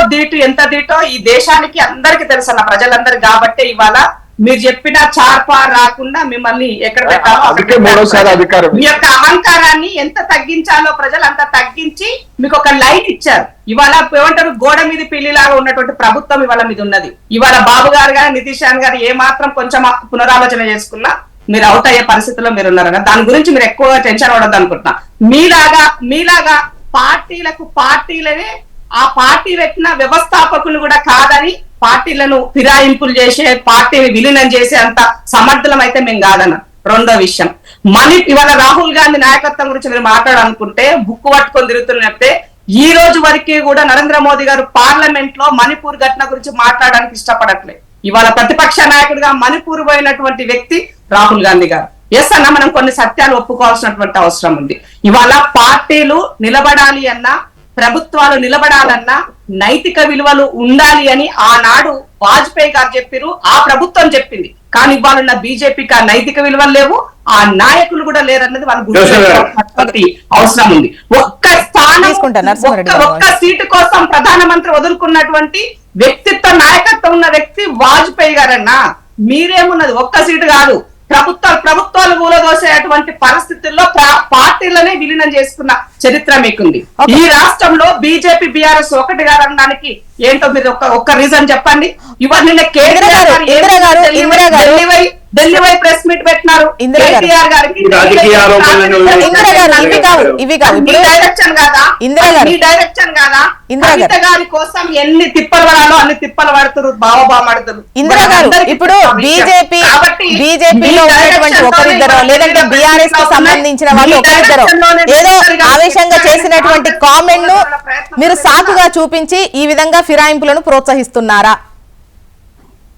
ఎంత దీటో ఈ దేశానికి అందరికి తెలుసు అన్న, ప్రజలందరికి. కాబట్టి ఇవాళ మీరు చెప్పిన చార్పా రాకుండా మిమ్మల్ని ఎక్కడ పెట్టాలో మీ యొక్క అహంకారాన్ని ఎంత తగ్గించాలో ప్రజలు అంత తగ్గించి మీకు ఒక లైన్ ఇచ్చారు. ఇవాళ ఏమంటారు, గోడ మీద పిల్లిలాగా ఉన్నటువంటి ప్రభుత్వం ఇవాళ మీద ఉన్నది. ఇవాళ బాబు గారు గారు నితీష్ గారు ఏ మాత్రం కొంచెం పునరాలోచన చేసుకున్నా మీరు అవుట్ అయ్యే పరిస్థితిలో మీరు ఉన్నారన్న దాని గురించి మీరు ఎక్కువగా టెన్షన్ పడద్దు అనుకుంటున్నా. మీలాగా పార్టీలనే ఆ పార్టీ పెట్టిన వ్యవస్థాపకులు కూడా కాదని పార్టీలను ఫిరాయింపులు చేసే, పార్టీని విలీనం చేసే అంత సమర్థులం అయితే మేము కాదన్న. రెండో విషయం, ఇవాళ రాహుల్ గాంధీ నాయకత్వం గురించి మీరు మాట్లాడాలనుకుంటే బుక్కు పట్టుకొని తిరుగుతున్నట్టే ఈ రోజు వరకే కూడా నరేంద్ర మోదీ గారు పార్లమెంట్ లో మణిపూర్ ఘటన గురించి మాట్లాడడానికి ఇష్టపడట్లేదు. ఇవాళ ప్రతిపక్ష నాయకుడిగా మణిపూర్ పోయినటువంటి వ్యక్తి రాహుల్ గాంధీ గారు. ఎస్ అన్న, మనం కొన్ని సత్యాలు ఒప్పుకోవాల్సినటువంటి అవసరం ఉంది. ఇవాళ పార్టీలు నిలబడాలి అన్నా, ప్రభుత్వాలు నిలబడాలన్నా నైతిక విలువలు ఉండాలి అని ఆనాడు వాజ్పేయి గారు చెప్పారు, ఆ ప్రభుత్వం చెప్పింది. కానీ ఇవాళ బీజేపీకి ఆ నైతిక విలువలు లేవు, ఆ నాయకులు కూడా లేరన్నది వాళ్ళు గుర్తుపెట్టుకోవాల్సిన అవసరం ఉంది. ఒక్క స్థానం, ఒక్క సీటు కోసం ప్రధానమంత్రి వదులుకున్నటువంటి వ్యక్తిత్వ నాయకత్వం ఉన్న వ్యక్తి వాజ్పేయి గారన్నా. మీరేమున్నది ఒక్క సీటు కాదు, ప్రభుత్వాలు కూలదోసేటువంటి పరిస్థితుల్లో పార్టీలనే విలీనం చేసుకున్న చరిత్ర మీకుంది. ఈ రాష్ట్రంలో బీజేపీ బీఆర్ఎస్ ఒకటి అనడానికి ఏంటో మీరు ఒక్క రీజన్ చెప్పండి. ఇవన్నీ ఢిల్లీ వై ప్రెస్ మీట్ పెట్టినారు కేటీఆర్ గారికి. డైరెక్షన్ కాదా కవిత గారి కోసం ఎన్ని తిప్పలు పడాలో అన్ని తిప్పలు పడుతున్నారు బావబామడుతున్నారు. ఇందిరా గారు ఇప్పుడు బీజేపీలో ఉన్నటువంటి ఒకరిద్దరు లేదంటే బీఆర్ఎస్ కు సంబంధించిన వాళ్ళు ఒకరిద్దరు ఏదో ఆవేశంగా చేసినటువంటి కామెంట్ ను మీరు సాకుగా చూపించి ఈ విధంగా ఫిరాయింపులను ప్రోత్సహిస్తున్నారా?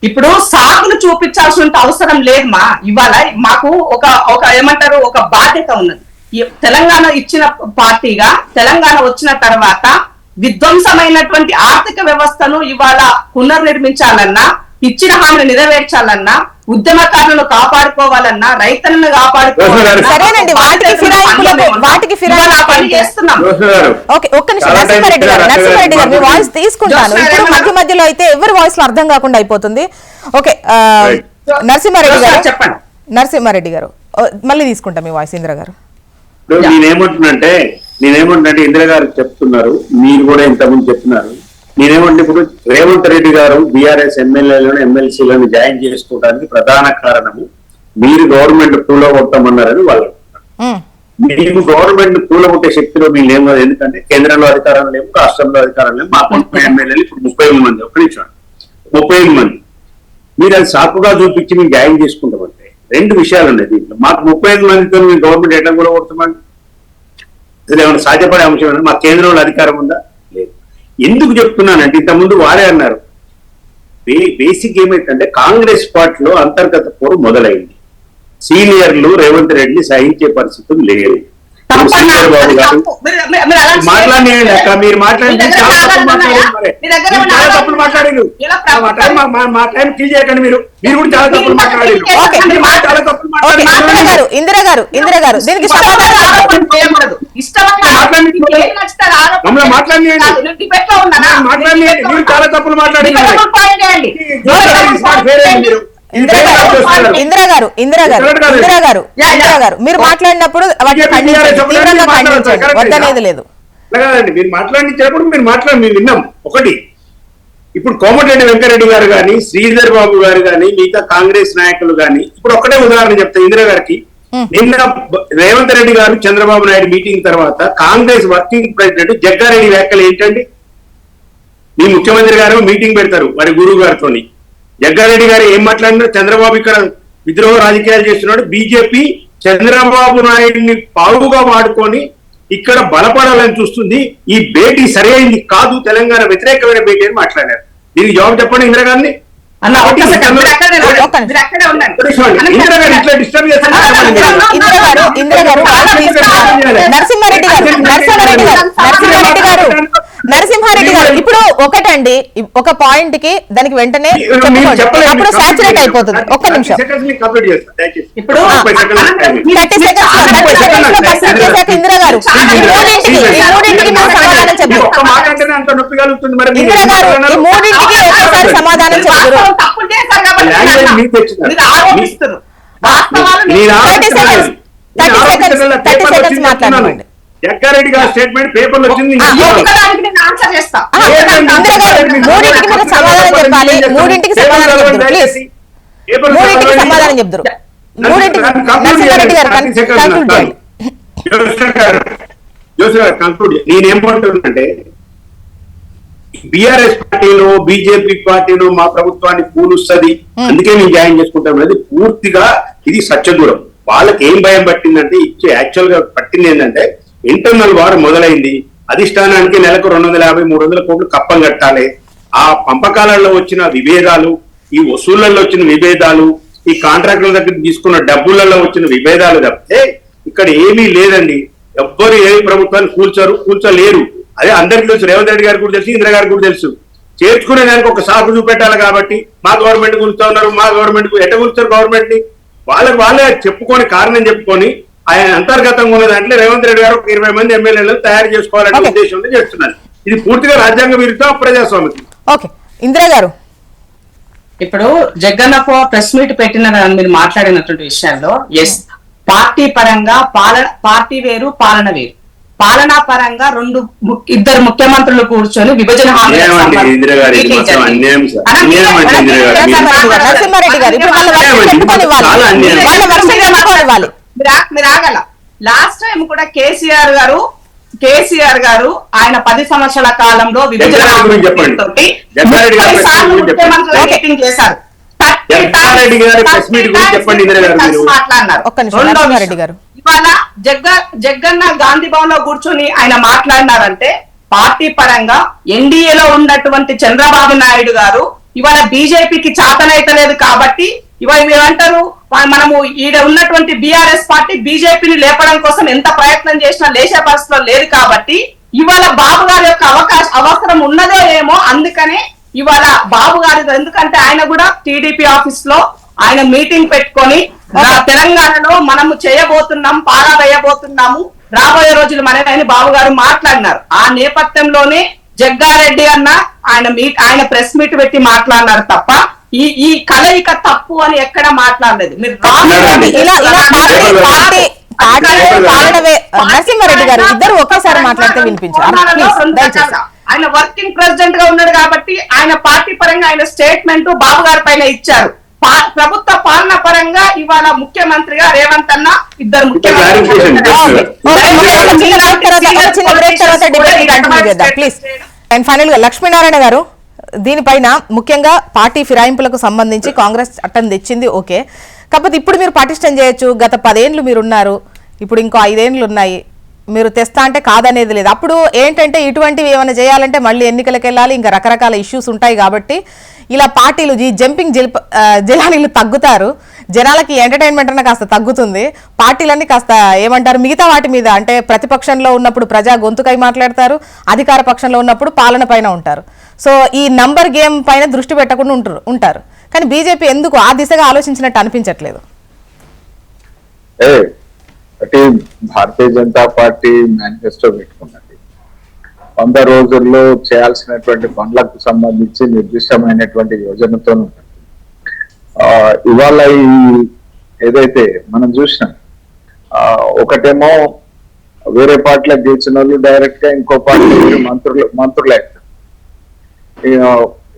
ఇప్పుడు సాకులు చూపించాల్సిన అవసరం లేదు మా. ఇవాళ మాకు ఒక ఏమంటారు, ఒక బాధ్యత ఉన్నది. తెలంగాణ ఇచ్చిన పార్టీగా తెలంగాణ వచ్చిన తర్వాత విధ్వంసమైనటువంటి ఆర్థిక వ్యవస్థను ఇవాళ పునర్నిర్మించాలన్నా, ఇచ్చిన హామీని నెరవేర్చాలన్నా, ఉద్యమకారులను కాపాడుకోవాలన్నా, రైతులను కాపాడుకోవాలన్నా సరేనండి, వాటికి ఫిరాయింపులు చేస్తున్నాం. ఒక్క నిమిషం నరసింహారెడ్డి గారు మీ వాయిస్ తీసుకుంటాను. ఇప్పుడు మధ్య మధ్యలో అయితే ఎవరి వాయిస్ లో అర్థం కాకుండా అయిపోతుంది. ఓకే నరసింహారెడ్డి గారు చెప్పండి. నరసింహారెడ్డి గారు మళ్ళీ తీసుకుంటాం మీ వాయిస్. ఇందిరా గారు నేనేమంటున్నంటే ఇందిరా గారు చెప్తున్నారు, మీరు కూడా ఇంతకుముందు చెప్తున్నారు. నేనేమంటే ఇప్పుడు రేవంత్ రెడ్డి గారు బీఆర్ఎస్ ఎమ్మెల్యేలను ఎమ్మెల్సీలను జాయిన్ చేసుకోవడానికి ప్రధాన కారణము మీరు గవర్నమెంట్ కూలగొట్టమన్నారని వాళ్ళు అంటున్నారు. మేము గవర్నమెంట్ కూలగొట్టే శక్తిలో మేము లేము కదా, ఎందుకంటే కేంద్రంలో అధికారం లేము, రాష్ట్రంలో అధికారం లేము. మా 30 ఎమ్మెల్యేలు ఇప్పుడు 30,000 మంది. ఒక్క నిమిషం, 30,000 మంది మీరు అది సాకుగా చూపించి మేము జాయిన్ చేసుకుంటామంటే రెండు విషయాలు ఉన్నాయి దీంట్లో. మాకు 35 మందితో మేము గవర్నమెంట్ ఎట్లా కూలగొడతామండి? ఇది ఏమైనా సాధ్యపడే అంశం ఏమన్నా? మా కేంద్రంలో అధికారం ఉందా? లేదు. ఎందుకు చెప్తున్నానంటే ఇంతకుముందు వారే అన్నారు, బేసిక్ ఏమైందంటే కాంగ్రెస్ పార్టీలో అంతర్గత పోరు మొదలైంది. సీనియర్లు రేవంత్ రెడ్డిని సహించే పరిస్థితులు లేరు. చంద్రబాబు గారు మాట్లాడినండి అక్క, మీరు మాట్లాడి చాలా తప్పులు మాట్లాడారు. మా టైం కిల్ చేయకండి. మీరు కూడా చాలా తప్పులు మాట్లాడారు. ఇందిరా గారు దీనికి చాలా తప్పులు మాట్లాడారు. ఇందిరా గారు మీరు మాట్లాడినప్పుడు వద్దనేది లేదు. మీరు మాట్లాడించినప్పుడు మీరు విన్నాం. ఒకటి, ఇప్పుడు కోమటిరెడ్డి వెంకరెడ్డి గారు కానీ, శ్రీధర్ బాబు గారు కానీ, మిగతా కాంగ్రెస్ నాయకులు కానీ, ఇప్పుడు ఒకటే ఉదాహరణ చెప్తా ఇందిరా గారికి. నిన్న రేవంత్ రెడ్డి గారు చంద్రబాబు నాయుడు మీటింగ్ తర్వాత కాంగ్రెస్ వర్కింగ్ ప్రెసిడెంట్ జగ్గారెడ్డి వ్యాఖ్యలు ఏంటండి? మీ ముఖ్యమంత్రి గారు మీటింగ్ పెడతారు వారి గురువు గారితో. జగ్గారెడ్డి గారు ఏం మాట్లాడినారు? చంద్రబాబు ఇక్కడ విద్రోహ రాజకీయాలు చేస్తున్నాడు, బీజేపీ చంద్రబాబు నాయుడిని పావుగా వాడుకొని ఇక్కడ బలపడాలని చూస్తుంది, ఈ భేటీ సరైనది కాదు, తెలంగాణ వ్యతిరేకమైన భేటీ అని మాట్లాడారు. దీనికి జవాబు చెప్పండి ఇందిరా గారిని. నరసింహారెడ్డి గారు ఇప్పుడు ఒకటండి, ఒక పాయింట్ కి దానికి వెంటనే అప్పుడు సాచురేట్ అయిపోతుంది. ఒక్క నిమిషం, ఇప్పుడు 30 సెకండ్స్ ఇందిరా గారు మూడింటికి సమాధానం చెప్పారు. ఇందిరా గారు ఈ మూడింటికి ఒక్కసారి సమాధానం చెప్పారు. 30 సెకండ్స్ మాట్లాడండి. జగ్గారెడ్డి గారి స్టేట్మెంట్ పేపర్ లో వచ్చింది. మూడింటికి మీరు సమాధానం చెప్పాలి. మూడింటికి సమాధానం చెప్తారు. నేనేమంటున్నానంటే బీఆర్ఎస్ పార్టీలో బీజేపీ పార్టీలో మా ప్రభుత్వాన్ని కూలుస్తుంది, అందుకే మేము జాయిన్ చేసుకుంటాం అనేది పూర్తిగా ఇది సత్యదూరం. వాళ్ళకి ఏం భయం పట్టిందంటే యాక్చువల్ గా పట్టింది ఏంటంటే ఇంటర్నల్ వార్ మొదలైంది. అధిష్టానానికి నెలకు 250-300 కోట్లు కప్పం కట్టాలి. ఆ పంపకాలలో వచ్చిన విభేదాలు, ఈ వసూళ్లలో వచ్చిన విభేదాలు, ఈ కాంట్రాక్టుల దగ్గర తీసుకున్న డబ్బులలో వచ్చిన విభేదాలు తప్పితే ఇక్కడ ఏమీ లేదండి. ఎవ్వరు ఏ ప్రభుత్వాన్ని కూల్చలేరు. అదే అందరికీ తెలుసు. రేవంత్ రెడ్డి గారికి కూడా తెలుసు, ఇందిరా గారికి కూడా తెలుసు. చేర్చుకునే దానికి ఒక సాకు చూపెట్టాలి కాబట్టి మా గవర్నమెంట్ కూల్చుతా ఉన్నారు, మా గవర్నమెంట్ ఎట్ట కూల్చారు గవర్నమెంట్ ని వాళ్ళే చెప్పుకొని కారణం చెప్పుకొని ఆయన అంతర్గతంగా ఉన్న దాంట్లో రేవంత్ రెడ్డి గారు 20 మంది ఎమ్మెల్యేలను తయారు చేసుకోవాలనే ఉద్దేశంతో చేస్తున్నారు. ఇది పూర్తిగా రాజ్యాంగ విరుద్ధం, ప్రజాస్వామ్యం. ఓకే, ఇందిరా గారు, ఇప్పుడు జగన్నప్ప ప్రెస్ మీట్ పెట్టిన మీరు మాట్లాడినటువంటి విషయంలో ఎస్, పార్టీ పరంగా పార్టీ వేరు, పాలన వేరు. పాలనా పరంగా ఇద్దరు ముఖ్యమంత్రులు కూర్చొని విభజన నరసింహారెడ్డి గారు మీరు ఆగల. లాస్ట్ టైం కూడా కేసీఆర్ గారు ఆయన 10 సంవత్సరాల కాలంలో విభజన మీటింగ్ చేశారు. మాట్లాడినారు. ఇవాళ జగన్న గాంధీ భవన్ లో కూర్చొని ఆయన మాట్లాడినారంటే పార్టీ పరంగా ఎన్డీఏలో ఉన్నటువంటి చంద్రబాబు నాయుడు గారు ఇవాళ బీజేపీకి చాతనైతలేదు కాబట్టి ఇవాళ మీరంటారు మనము ఈడ ఉన్నటువంటి బీఆర్ఎస్ పార్టీ బీజేపీని లేపడం కోసం ఎంత ప్రయత్నం చేసినా లేచే పరిస్థితిలో లేదు కాబట్టి ఇవాళ బాబు గారి యొక్క అవసరం ఉన్నదో ఏమో, అందుకనే ఇవాళ బాబు గారి, ఎందుకంటే ఆయన కూడా టీడీపీ ఆఫీస్ లో ఆయన మీటింగ్ పెట్టుకొని తెలంగాణలో మనము చేయబోతున్నాం, పారా వేయబోతున్నాము, రాబోయే రోజులు మనమని బాబు గారు మాట్లాడినారు. ఆ నేపథ్యంలోనే జగ్గారెడ్డి అన్న ఆయన ప్రెస్ మీట్ పెట్టి మాట్లాడినారు తప్ప ఈ కలయిక తప్పు అని ఎక్కడ మాట్లాడలేదు. మీరు నరసింహారెడ్డి గారు ఇద్దరు ఒకేసారి మాట్లాడితే వినిపించారు. ఆయన వర్కింగ్ ప్రెసిడెంట్ గా ఉన్నాడు కాబట్టి ఆయన పార్టీ పరంగా ఆయన స్టేట్మెంట్ బాబు గారి పైన ఇచ్చారు. ప్రభుత్వ పాలన పరంగా ఇవాళ ముఖ్యమంత్రిగా రేవంత్ అన్న ఇద్దరు ఫైనల్ గా లక్ష్మీనారాయణ గారు, దీనిపైన ముఖ్యంగా పార్టీ ఫిరాయింపులకు సంబంధించి కాంగ్రెస్ చట్టం తెచ్చింది ఓకే, కాకపోతే ఇప్పుడు మీరు పటిష్టం చేయొచ్చు. గత 10 ఏళ్ళు మీరున్నారు, ఇప్పుడు ఇంకో 5 ఏళ్ళు ఉన్నాయి, మీరు తెస్తా అంటే కాదనేది లేదు. అప్పుడు ఏంటంటే ఇటువంటివి ఏమైనా చేయాలంటే మళ్ళీ ఎన్నికలకు వెళ్ళాలి, ఇంకా రకరకాల ఇష్యూస్ ఉంటాయి కాబట్టి ఇలా పార్టీలు ఈ జంపింగ్ జిలానీలు తగ్గుతారు, జనాలకి ఎంటర్టైన్మెంట్ అన్న కాస్త తగ్గుతుంది, పార్టీలన్నీ కాస్త ఏమంటారు మిగతా వాటి మీద, అంటే ప్రతిపక్షంలో ఉన్నప్పుడు ప్రజా గొంతుకై మాట్లాడతారు, అధికార పక్షంలో ఉన్నప్పుడు పాలన పైన ఉంటారు. సో ఈ నంబర్ గేమ్ పైన దృష్టి పెట్టకుండా ఉంటారు. కానీ బీజేపీ ఎందుకు ఆ దిశగా ఆలోచించినట్టు అనిపించట్లేదు? భారతీయ జనతా పార్టీ మేనిఫెస్టో పెట్టుకున్నది 100 రోజుల్లో చేయాల్సినటువంటి పనులకు సంబంధించి నిర్దిష్టమైనటువంటి యోజనతో ఇవాళ ఏదైతే మనం చూసినాం, ఒకటేమో వేరే పార్టీలకు గెలిచిన వాళ్ళు డైరెక్ట్ గా ఇంకో పార్టీ మంత్రులు అవుతారు,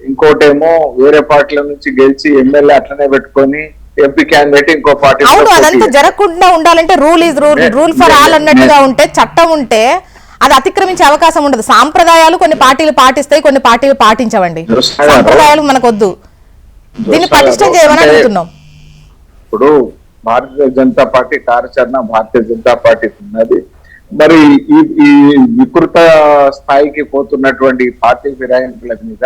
ఇంకోటేమో వేరే పార్టీల నుంచి గెలిచి ఎమ్మెల్యే అట్లనే పెట్టుకొని ఎంపీ క్యాండిడేట్ ఇంకో పార్టీ. అవును, అదంతా జరగకుండా ఉండాలంటే రూల్ ఫర్ ఆల్ అన్నట్టుగా ఉంటే, చట్టం ఉంటే అది అతిక్రమించే అవకాశం ఉండదు. సాంప్రదాయాలు కొన్ని పార్టీలు పాటిస్తాయి, కొన్ని పార్టీలు పాటించవండి. సాంప్రదాయాలు మనకొద్దు, దీన్ని పటిష్టం చేయమని అడుగుతున్నాం. ఇప్పుడు భారతీయ జనతా పార్టీ కార్యాచరణ భారతీయ జనతా పార్టీకి ఉన్నది. మరి ఈ వికృత స్థాయికి పోతున్నటువంటి పార్టీ ఫిరాయింపుల మీద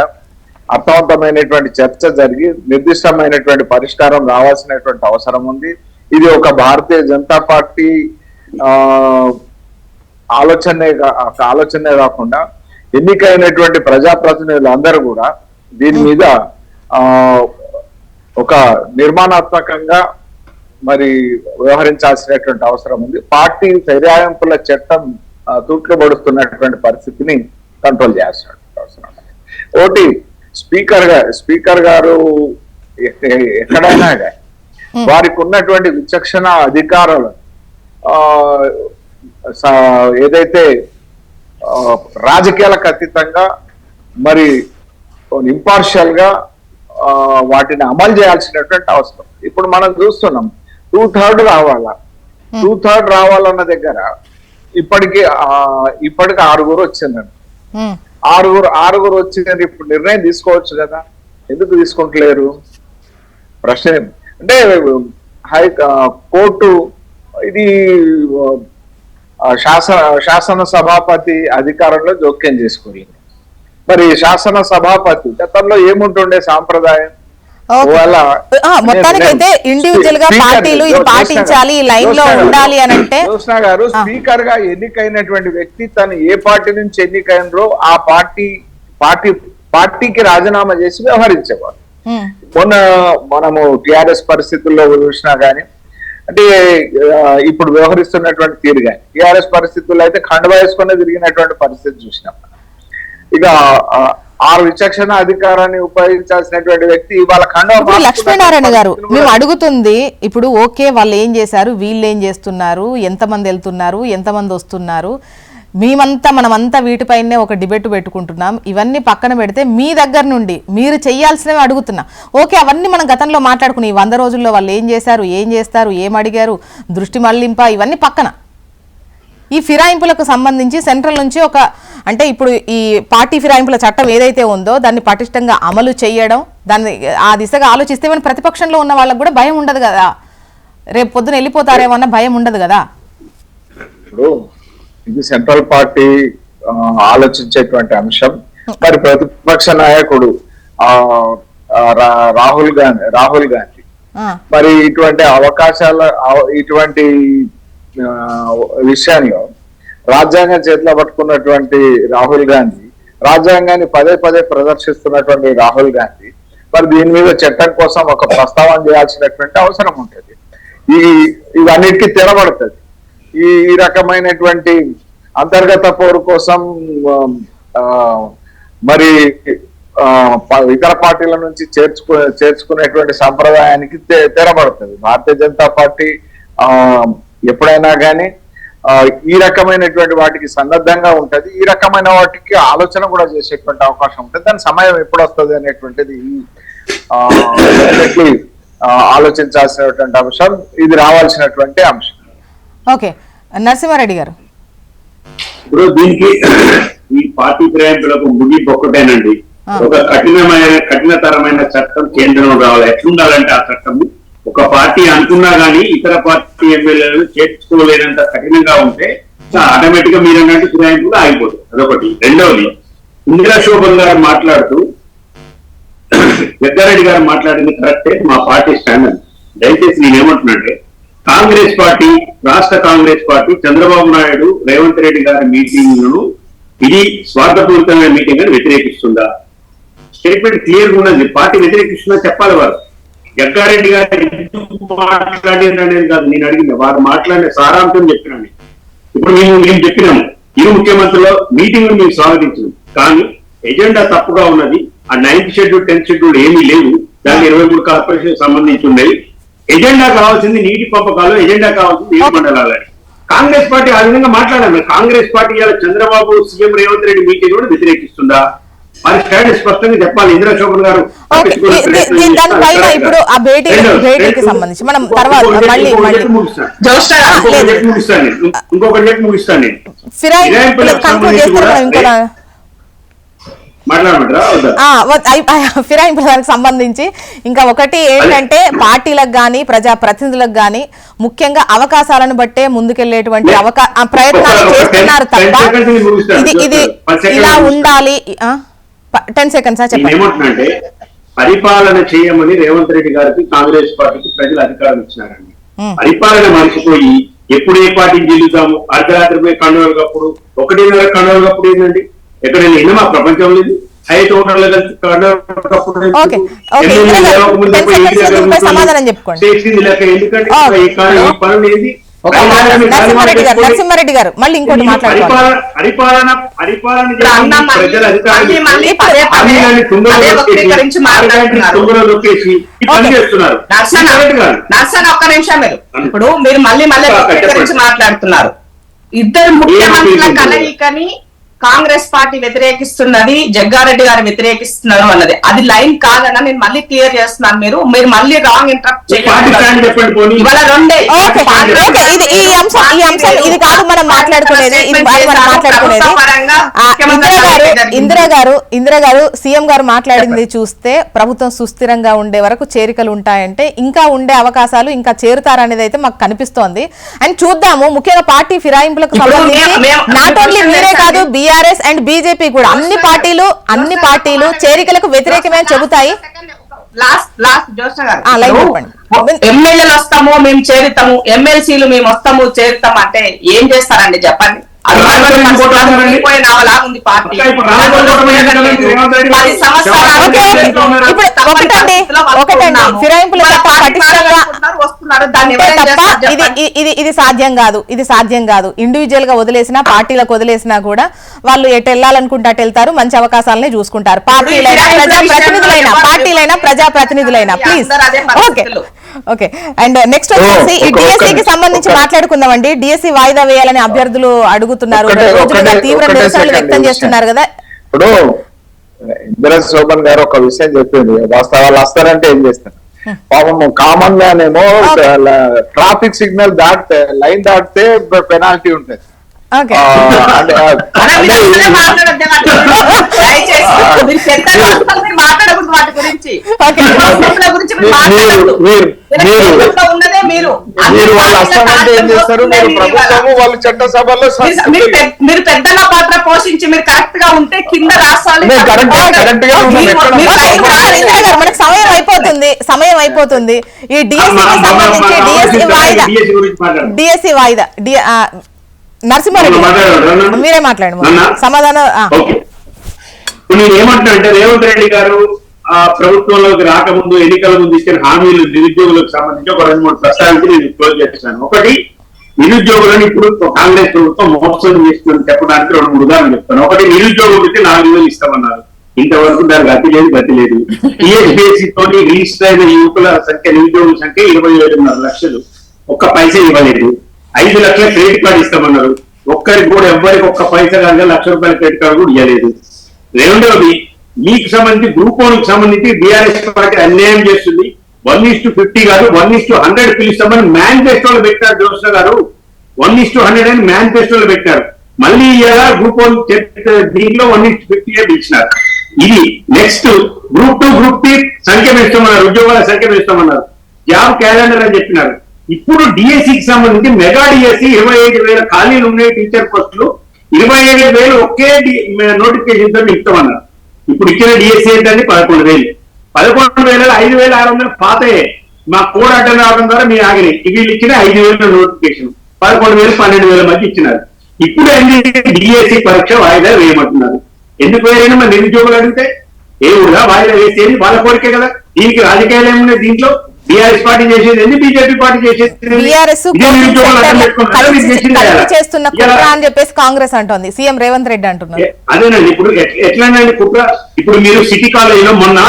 అర్థవంతమైనటువంటి చర్చ జరిగి నిర్దిష్టమైనటువంటి పరిష్కారం రావాల్సినటువంటి అవసరం ఉంది. ఇది ఒక భారతీయ జనతా పార్టీ ఆలోచనే కాకుండా ఎన్నికైనటువంటి ప్రజాప్రతినిధులు అందరూ కూడా దీని మీద ఒక నిర్మాణాత్మకంగా మరి వ్యవహరించాల్సినటువంటి అవసరం ఉంది. పార్టీ ఫిరాయింపుల చట్టం తూట్లు పడుతున్నటువంటి పరిస్థితిని కంట్రోల్ చేయాల్సినటువంటి అవసరం ఉంది. ఒకటి స్పీకర్ గారు ఎక్కడైనా వారికి ఉన్నటువంటి విచక్షణ అధికారాలు ఏదైతే రాజకీయాలకు అతీతంగా మరి ఇంపార్షియల్ గా వాటిని అమలు చేయాల్సినటువంటి అవసరం. ఇప్పుడు మనం చూస్తున్నాం 2/3 రావాలా, 2/3 రావాలన్న దగ్గర ఇప్పటికి 6 వచ్చిందండి. ఆరుగురు వచ్చిందని ఇప్పుడు నిర్ణయం తీసుకోవచ్చు కదా, ఎందుకు తీసుకుంటలేరు? ప్రశ్న అంటే కోర్టు ఇది శాసన సభాపతి అధికారంలో జోక్యం చేసుకోలేదు. మరి శాసన సభాపతి గతంలో ఏముంటుండే సాంప్రదాయం, మొత్తానికైతే ఇండివిజువల్ గా పార్టీలు ఇది పాటించాలి, ఈ లైన్ లో ఉండాలి అని అంటే జ్యోత్స్న గారు స్పీకర్ గా ఎన్నికైనటువంటి వ్యక్తి తను ఏ పార్టీ నుంచి ఎన్నికైనరో ఆ పార్టీకి రాజీనామా చేసి వ్యవహరించేవారు. మొన్న మనము టిఆర్ఎస్ పరిస్థితుల్లో చూసినా గానీ, అంటే ఇప్పుడు వ్యవహరిస్తున్నటువంటి తీరు కానీ టిఆర్ఎస్ పరిస్థితుల్లో అయితే ఖండవ వేసుకునే తిరిగినటువంటి పరిస్థితి చూసినాం. ఇక ఆ విచక్షణ అధికారాన్ని ఉపయోగించాల్సినటువంటి వ్యక్తి ఇవాళ ఖండవ. లక్ష్మీనారాయణ గారు మేము అడుగుతుంది ఇప్పుడు ఓకే వాళ్ళు ఏం చేశారు, వీళ్ళు ఏం చేస్తున్నారు, ఎంతమంది వెళ్తున్నారు, ఎంతమంది వస్తున్నారు, మనమంతా వీటిపైనే ఒక డిబేట్ పెట్టుకుంటున్నాం. ఇవన్నీ పక్కన పెడితే మీ దగ్గర నుండి మీరు చేయాల్సినవి అడుగుతున్నా. ఓకే అవన్నీ మనం గతంలో మాట్లాడుకుని ఈ 100 రోజుల్లో వాళ్ళు ఏం చేశారు, ఏం చేస్తారు, ఏం అడిగారు, దృష్టి మళ్లింప ఇవన్నీ పక్కన. ఈ ఫిరాయింపులకు సంబంధించి సెంట్రల్ నుంచి అంటే ఇప్పుడు ఈ పార్టీ ఫిరాయింపుల చట్టం ఏదైతే ఉందో దాన్ని పటిష్టంగా అమలు చేయడం, దాన్ని ఆ దిశగా ఆలోచిస్తే మన ప్రతిపక్షంలో ఉన్న వాళ్ళకు కూడా భయం ఉండదు కదా, రేపు పొద్దున వెళ్ళిపోతారేమో అన్న భయం ఉండదు కదా. ఇది సెంట్రల్ పార్టీ ఆలోచించేటువంటి అంశం. మరి ప్రతిపక్ష నాయకుడు రాహుల్ గాంధీ మరి ఇటువంటి ఇటువంటి విషయంలో రాజ్యాంగం చేతిలో పట్టుకున్నటువంటి రాహుల్ గాంధీ, రాజ్యాంగాన్ని పదే ప్రదర్శిస్తున్నటువంటి రాహుల్ గాంధీ మరి దీని మీద చట్టం కోసం ఒక ప్రస్తావన చేయాల్సినటువంటి అవసరం ఉంటుంది. ఇవన్నిటికీ తెరబడుతుంది. ఈ రకమైనటువంటి అంతర్గత పోరు కోసం మరి ఇతర పార్టీల నుంచి చేర్చుకునేటువంటి సంప్రదాయానికి తెరబడుతుంది. భారతీయ జనతా పార్టీ ఎప్పుడైనా కానీ ఈ రకమైనటువంటి వాటికి సన్నద్ధంగా ఉంటది. ఈ రకమైన వాటికి ఆలోచన కూడా చేసేటువంటి అవకాశం ఉంటుంది. దాని సమయం ఎప్పుడు వస్తుంది అనేటువంటిది ఆలోచించాల్సినటువంటి అంశం, ఇది రావాల్సినటువంటి అంశం. ఓకే నరసింహారెడ్డి గారు, ఇప్పుడు దీనికి ఈ పార్టీ ఫిరాయింపులకు ముగింపు ఒక్కటేనండి. ఒక కఠినతరమైన చట్టం కేంద్రంలో రావాలి. ఎట్లుండాలంటే ఆ చట్టం ఒక పార్టీ అనుకున్నా గానీ ఇతర పార్టీ ఎమ్మెల్యేలను చేర్చుకోలేనంత కఠినంగా ఉంటే ఆటోమేటిక్ గా మీరు అన్నట్టు ఫిరాయింపులు ఆగిపోతుంది. అదొకటి. రెండవది, ఇందిరా శోభన్ గారు మాట్లాడుతూ జగ్గారెడ్డి గారు మాట్లాడింది కరెక్టే, మా పార్టీ స్టాండ్. దయచేసి నేనేమంటున్నాంటే కాంగ్రెస్ పార్టీ, రాష్ట్ర కాంగ్రెస్ పార్టీ చంద్రబాబు నాయుడు రేవంత్ రెడ్డి గారి మీటింగ్లను ఇది స్వార్థపూరితమైన మీటింగ్ అని వ్యతిరేకిస్తుందా? స్టేట్మెంట్ క్లియర్ గా ఉన్నది. పార్టీ వ్యతిరేకిస్తుందా చెప్పాలి. వారు జగ్గారెడ్డి గారు ఎందుకు మాట్లాడేది కాదు నేను అడిగింది, వారు మాట్లాడిన సారాంశం చెప్పినాను. ఇప్పుడు మేము చెప్పినాము ఇరు ముఖ్యమంత్రుల మీటింగ్ మేము స్వాగతించినాం, కానీ ఎజెండా తప్పుగా ఉన్నది. ఆ 9th షెడ్యూల్ 10th షెడ్యూల్ ఏమీ లేవు. దాని 23 కార్పొరేషన్ సంబంధించి ఉన్నాయి. ఎజెండా కావాల్సింది నీటి పంపకాలు, ఎజెండా కావాల్సింది నీటి మండలాలని. కాంగ్రెస్ పార్టీ ఆ విధంగా మాట్లాడాలి. కాంగ్రెస్ పార్టీ ఇవాళ చంద్రబాబు, సీఎం రేవంత్ రెడ్డి మీటింగ్ కూడా వ్యతిరేకిస్తుందా? మరి స్టాండ్ స్పష్టంగా చెప్పాలి. ఇందిరా శోభన్ గారు దానిపైన ఇప్పుడు ఆ భేటీకి సంబంధించి మనం తర్వాత ఇంకొకటి చెప్పి ముగిస్తాను నేను. ఫిరాయింపులకు సంబంధించి ఇంకా ఒకటి ఏంటంటే పార్టీలకు గాని ప్రజా ప్రతినిధులకు గాని ముఖ్యంగా అవకాశాలను బట్టే ముందుకెళ్లేటువంటి ప్రయత్నాలు చేస్తున్నారు తప్ప ఇది ఇలా ఉండాలి. 10 seconds చెప్పండి. ఏమంటున్నాంటే పరిపాలన చేయమని రేవంత్ రెడ్డి గారికి కాంగ్రెస్ పార్టీకి ప్రజలు అధికారం ఇచ్చినారండి. పరిపాలన మర్చిపోయి ఎప్పుడు ఏ పార్టీని గెలుద్దాము, అర్ధరాత్రి పోయి కండోలు కప్పుడు 1:30 కండోలు కప్పుడు ఏంటండి ఎక్కడైనా విన్నామా ప్రపంచం లేదు. 5 హోటర్లు కలిసి కండోలు కప్పుడు సమాధానం చెప్పుకోండి. పనులు ఏంది? నరసింహారెడ్డి గారు మళ్ళీ ఇంకోటి ఇప్పుడు మీరు మళ్ళీ గురించి మాట్లాడుతున్నారు. ఇద్దరు ముఖ్యమంత్రుల కలయికని కాంగ్రెస్ పార్టీ వ్యతిరేకిస్తున్నది, జగ్గారెడ్డి గారు వ్యతిరేకిస్తున్నారు అన్నది అది లైన్ కాదన్న నేను మళ్ళీ క్లియర్ చేస్తున్నాను. మీరు మళ్ళీ రాంగ్ ఇంటరప్ట్ చేయండి. ఇవాళ రెండే ఈ అంశం ఇది కాదు మనం మాట్లాడుకునేది. ఇందిరా గారు సీఎం గారు మాట్లాడింది చూస్తే ప్రభుత్వం సుస్థిరంగా ఉండే వరకు చేరికలు ఉంటాయంటే ఇంకా ఉండే అవకాశాలు ఇంకా చేరుతారనేది అయితే మాకు కనిపిస్తోంది. అండ్ చూద్దాము, ముఖ్యంగా పార్టీ ఫిరాయింపులకు సంబంధించి నాట్ ఓన్లీ మీరే కాదు బీఆర్ఎస్ అండ్ బీజేపీ కూడా అన్ని పార్టీలు చేరికలకు వ్యతిరేకమే చెబుతాయి. ఎమ్మెల్యేలు వస్తాము మేము చేరుతాము, ఎమ్మెల్సీలు మేము వస్తాము చేరుతాము అంటే ఏం చేస్తారండి చెప్పండి. ఇది సాధ్యం కాదు. ఇండివిజువల్ గా వదిలేసినా పార్టీలకు వదిలేసినా కూడా వాళ్ళు ఎటు వెళ్ళాలనుకుంటే అటు వెళ్తారు, మంచి అవకాశాలనే చూసుకుంటారు. పార్టీలైనా ప్రజాప్రతినిధులైనా ప్లీజ్. ఓకే అండ్ నెక్స్ట్ వచ్చేసి ఈ డిఎస్సికి సంబంధించి మాట్లాడుకుందామండి. డిఎస్సి వాయిదా వేయాలని అభ్యర్థులు అడుగుతున్నారు, తీవ్ర నిరసనలు వ్యక్తం చేస్తున్నారు కదా. ఇప్పుడు ఇందిరా శోభన్ గారు ఒక విషయం చెప్పింది, వాళ్ళు వస్తారంటే ఏం చేస్తారు పాపం. కామన్ గానేమో ట్రాఫిక్ సిగ్నల్ దాటితే లైన్ దాటితే పెనాల్టీ ఉంటుంది. వాళ్ళు చట్టసభలో మీరు పెద్దగా పాత్ర పోషించి మీరు కరెక్ట్ గా ఉంటే కింద రాష్ట్రాలు మనకు సమయం అయిపోతుంది. ఈ డిఎస్సికి సంబంధించి డిఎస్సి వాయిదా నరసింహారెడ్డి మీరే మాట్లాడండి సమాధానం. నేను ఏమంటున్నా అంటే రేవంత్ రెడ్డి గారు ప్రభుత్వంలోకి రాకముందు ఎన్నికల ముందు ఇచ్చిన హామీలు నిరుద్యోగులకు సంబంధించి ఒక 2-3 ప్రస్తావించి నేను క్లోజ్ చేస్తాను. ఒకటి, నిరుద్యోగులను ఇప్పుడు కాంగ్రెస్ ప్రభుత్వం మోసం చేస్తుందని చెప్పడానికి 2-3 ఉదాహరణలు చెప్తాను. ఒకటి, నిరుద్యోగులకి 4,000 ఇస్తామన్నారు, ఇంతవరకు దానికి గతి లేదు. టీఎస్పీఎస్సీ తోటి రిజిస్టర్ అయిన యువకుల సంఖ్య, నిరుద్యోగుల సంఖ్య 27.5 లక్షలు, ఒక్క పైసా ఇవ్వలేదు. 5 లక్షల క్రెడిట్ కార్డు ఇస్తామన్నారు, ఒక్కరికి కూడా ఎవ్వరికి ఒక్క పైసా కాదు, 1 లక్ష రూపాయల క్రెడిట్ కార్డు కూడా ఇవ్వలేదు. రెండవది, మీకు సంబంధించి గ్రూప్ 1 సంబంధించి బీఆర్ఎస్ పార్టీ అన్యాయం చేస్తుంది. 1:50 కాదు 1:100 పిలుస్తామని మేనిఫెస్టోలో పెట్టారు. జోష్ణ గారు 1:100 అని మేనిఫెస్టోలో పెట్టారు. మళ్ళీ ఇలా గ్రూప్ 1 దీంట్లో 1:50 పిలిచినారు. ఇది నెక్స్ట్ గ్రూప్ 2 గ్రూప్ 3 సంఖ్య పెంచుతామన్నారు, ఉద్యోగాల సంఖ్య పెంచుతామన్నారు, జాబ్ క్యాలెండర్ అని చెప్పినారు. ఇప్పుడు డిఎస్సికి సంబంధించి మెగా డిఎస్సి 25,000 ఖాళీలు ఉన్నాయి, టీచర్ పోస్టులు 27,000 ఒకే నోటిఫికేషన్ తో ఇస్తామన్నారు. ఇప్పుడు ఇచ్చిన డిఎస్సి ఏంటంటే 11,000. 11,000 5,600 పాతయే మా కోడ్ అడ్డం రావడం ద్వారా మీరు ఆగినాయి. వీళ్ళు ఇచ్చిన 5,000 నోటిఫికేషన్ 11,000 12,000 మధ్య ఇచ్చినారు. ఇప్పుడు ఏంటి, డిఎస్సి పరీక్ష వాయిదా వేయమంటున్నారు. ఎందుకు వేయని మన నిరుద్యోగులు అడిగితే కూడా వాయిదా వేసేది వాళ్ళ కోరికే కదా. దీనికి రాజకీయాలు ఏమున్నాయి దీంట్లో? బీఆర్ఎస్ పార్టీ చేసేది ఏంది, బీజేపీ పార్టీ చేసేది చేస్తున్న కుట్ర అని చెప్పేసి కాంగ్రెస్ అంటోంది, సీఎం రేవంత్ రెడ్డి అంటున్నారు. అదేనండి, ఇప్పుడు ఎట్లానండి కుట్ర? ఇప్పుడు మీరు సిటీ కాలేజీలో మొన్న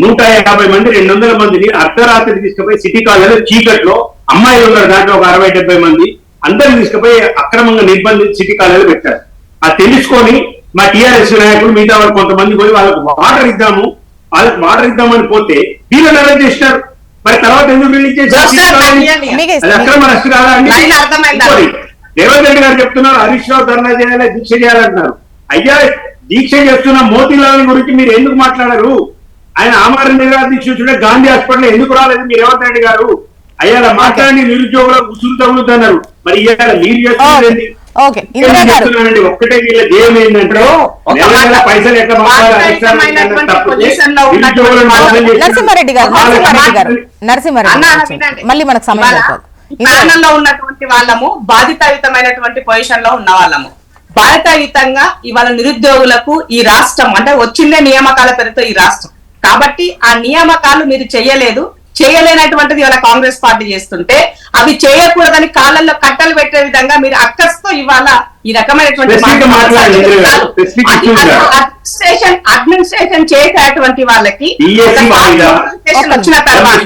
150 మంది 200 మందిని అర్ధరాత్రి తీసుకుపోయి సిటీ కాలేజీలో చీకట్లో అమ్మాయిలు ఉన్నారు, దాంట్లో ఒక 60-70 మంది అందరిని తీసుకుపోయి అక్రమంగా నిర్బంధించి సిటీ కాలేజీలో పెట్టారు. అది తెలుసుకొని మా టీఆర్ఎస్ నాయకులు మిగతా వాళ్ళు కొంతమంది పోయి వాళ్ళకి వాటర్ ఇద్దామని పోతే వీళ్ళని అరెస్ట్ చేసినారు. మరి తర్వాత ఎందుకు రిలీజ్ చేశారు? అక్రమ అరెస్ట్ కాదా అండి? రేవంత్ రెడ్డి గారు చెప్తున్నారు హరీష్ రావు ధర్నా చేయాలి, దీక్ష చేయాలంటున్నారు. అయ్యా, దీక్ష చేస్తున్న మోతీలాల్ గురించి మీరు ఎందుకు మాట్లాడారు? ఆయన ఆమరణ నిరాదీక్ష గాంధీ హాస్పిటల్ ఎందుకు రాలేదు మీ రేవంత్ రెడ్డి గారు? అయ్యాల మాట్లాడి నిరుద్యోగులకు ఉసురు తగులుతున్నారు. మరి ఇవాళ మీరు చేస్తున్నది ఒక్కటే వీళ్ళ ధ్యేయం ఏంటంటే పైసలు ఎట్లా లో ఉన్నటువంటి వాళ్ళము బాధితయుతమైనటువంటి పొజిషన్ లో ఉన్న వాళ్ళము. బాధితయుతంగా ఇవాళ నిరుద్యోగులకు ఈ రాష్ట్రం అంటే వచ్చిందే నియామకాల పేరుతో ఈ రాష్ట్రం కాబట్టి ఆ నియామకాలు మీరు చెయ్యలేదు, చేయలేనటువంటిది ఇవాళ కాంగ్రెస్ పార్టీ చేస్తుంటే అవి చేయకూడదని కాళ్ళల్లో కట్టలు పెట్టే విధంగా మీరు అక్కస్తో ఇవాళ ఈ రకమైనటువంటి అడ్మినిస్ట్రేషన్ చేసేటువంటి వాళ్ళకి వచ్చిన తర్వాత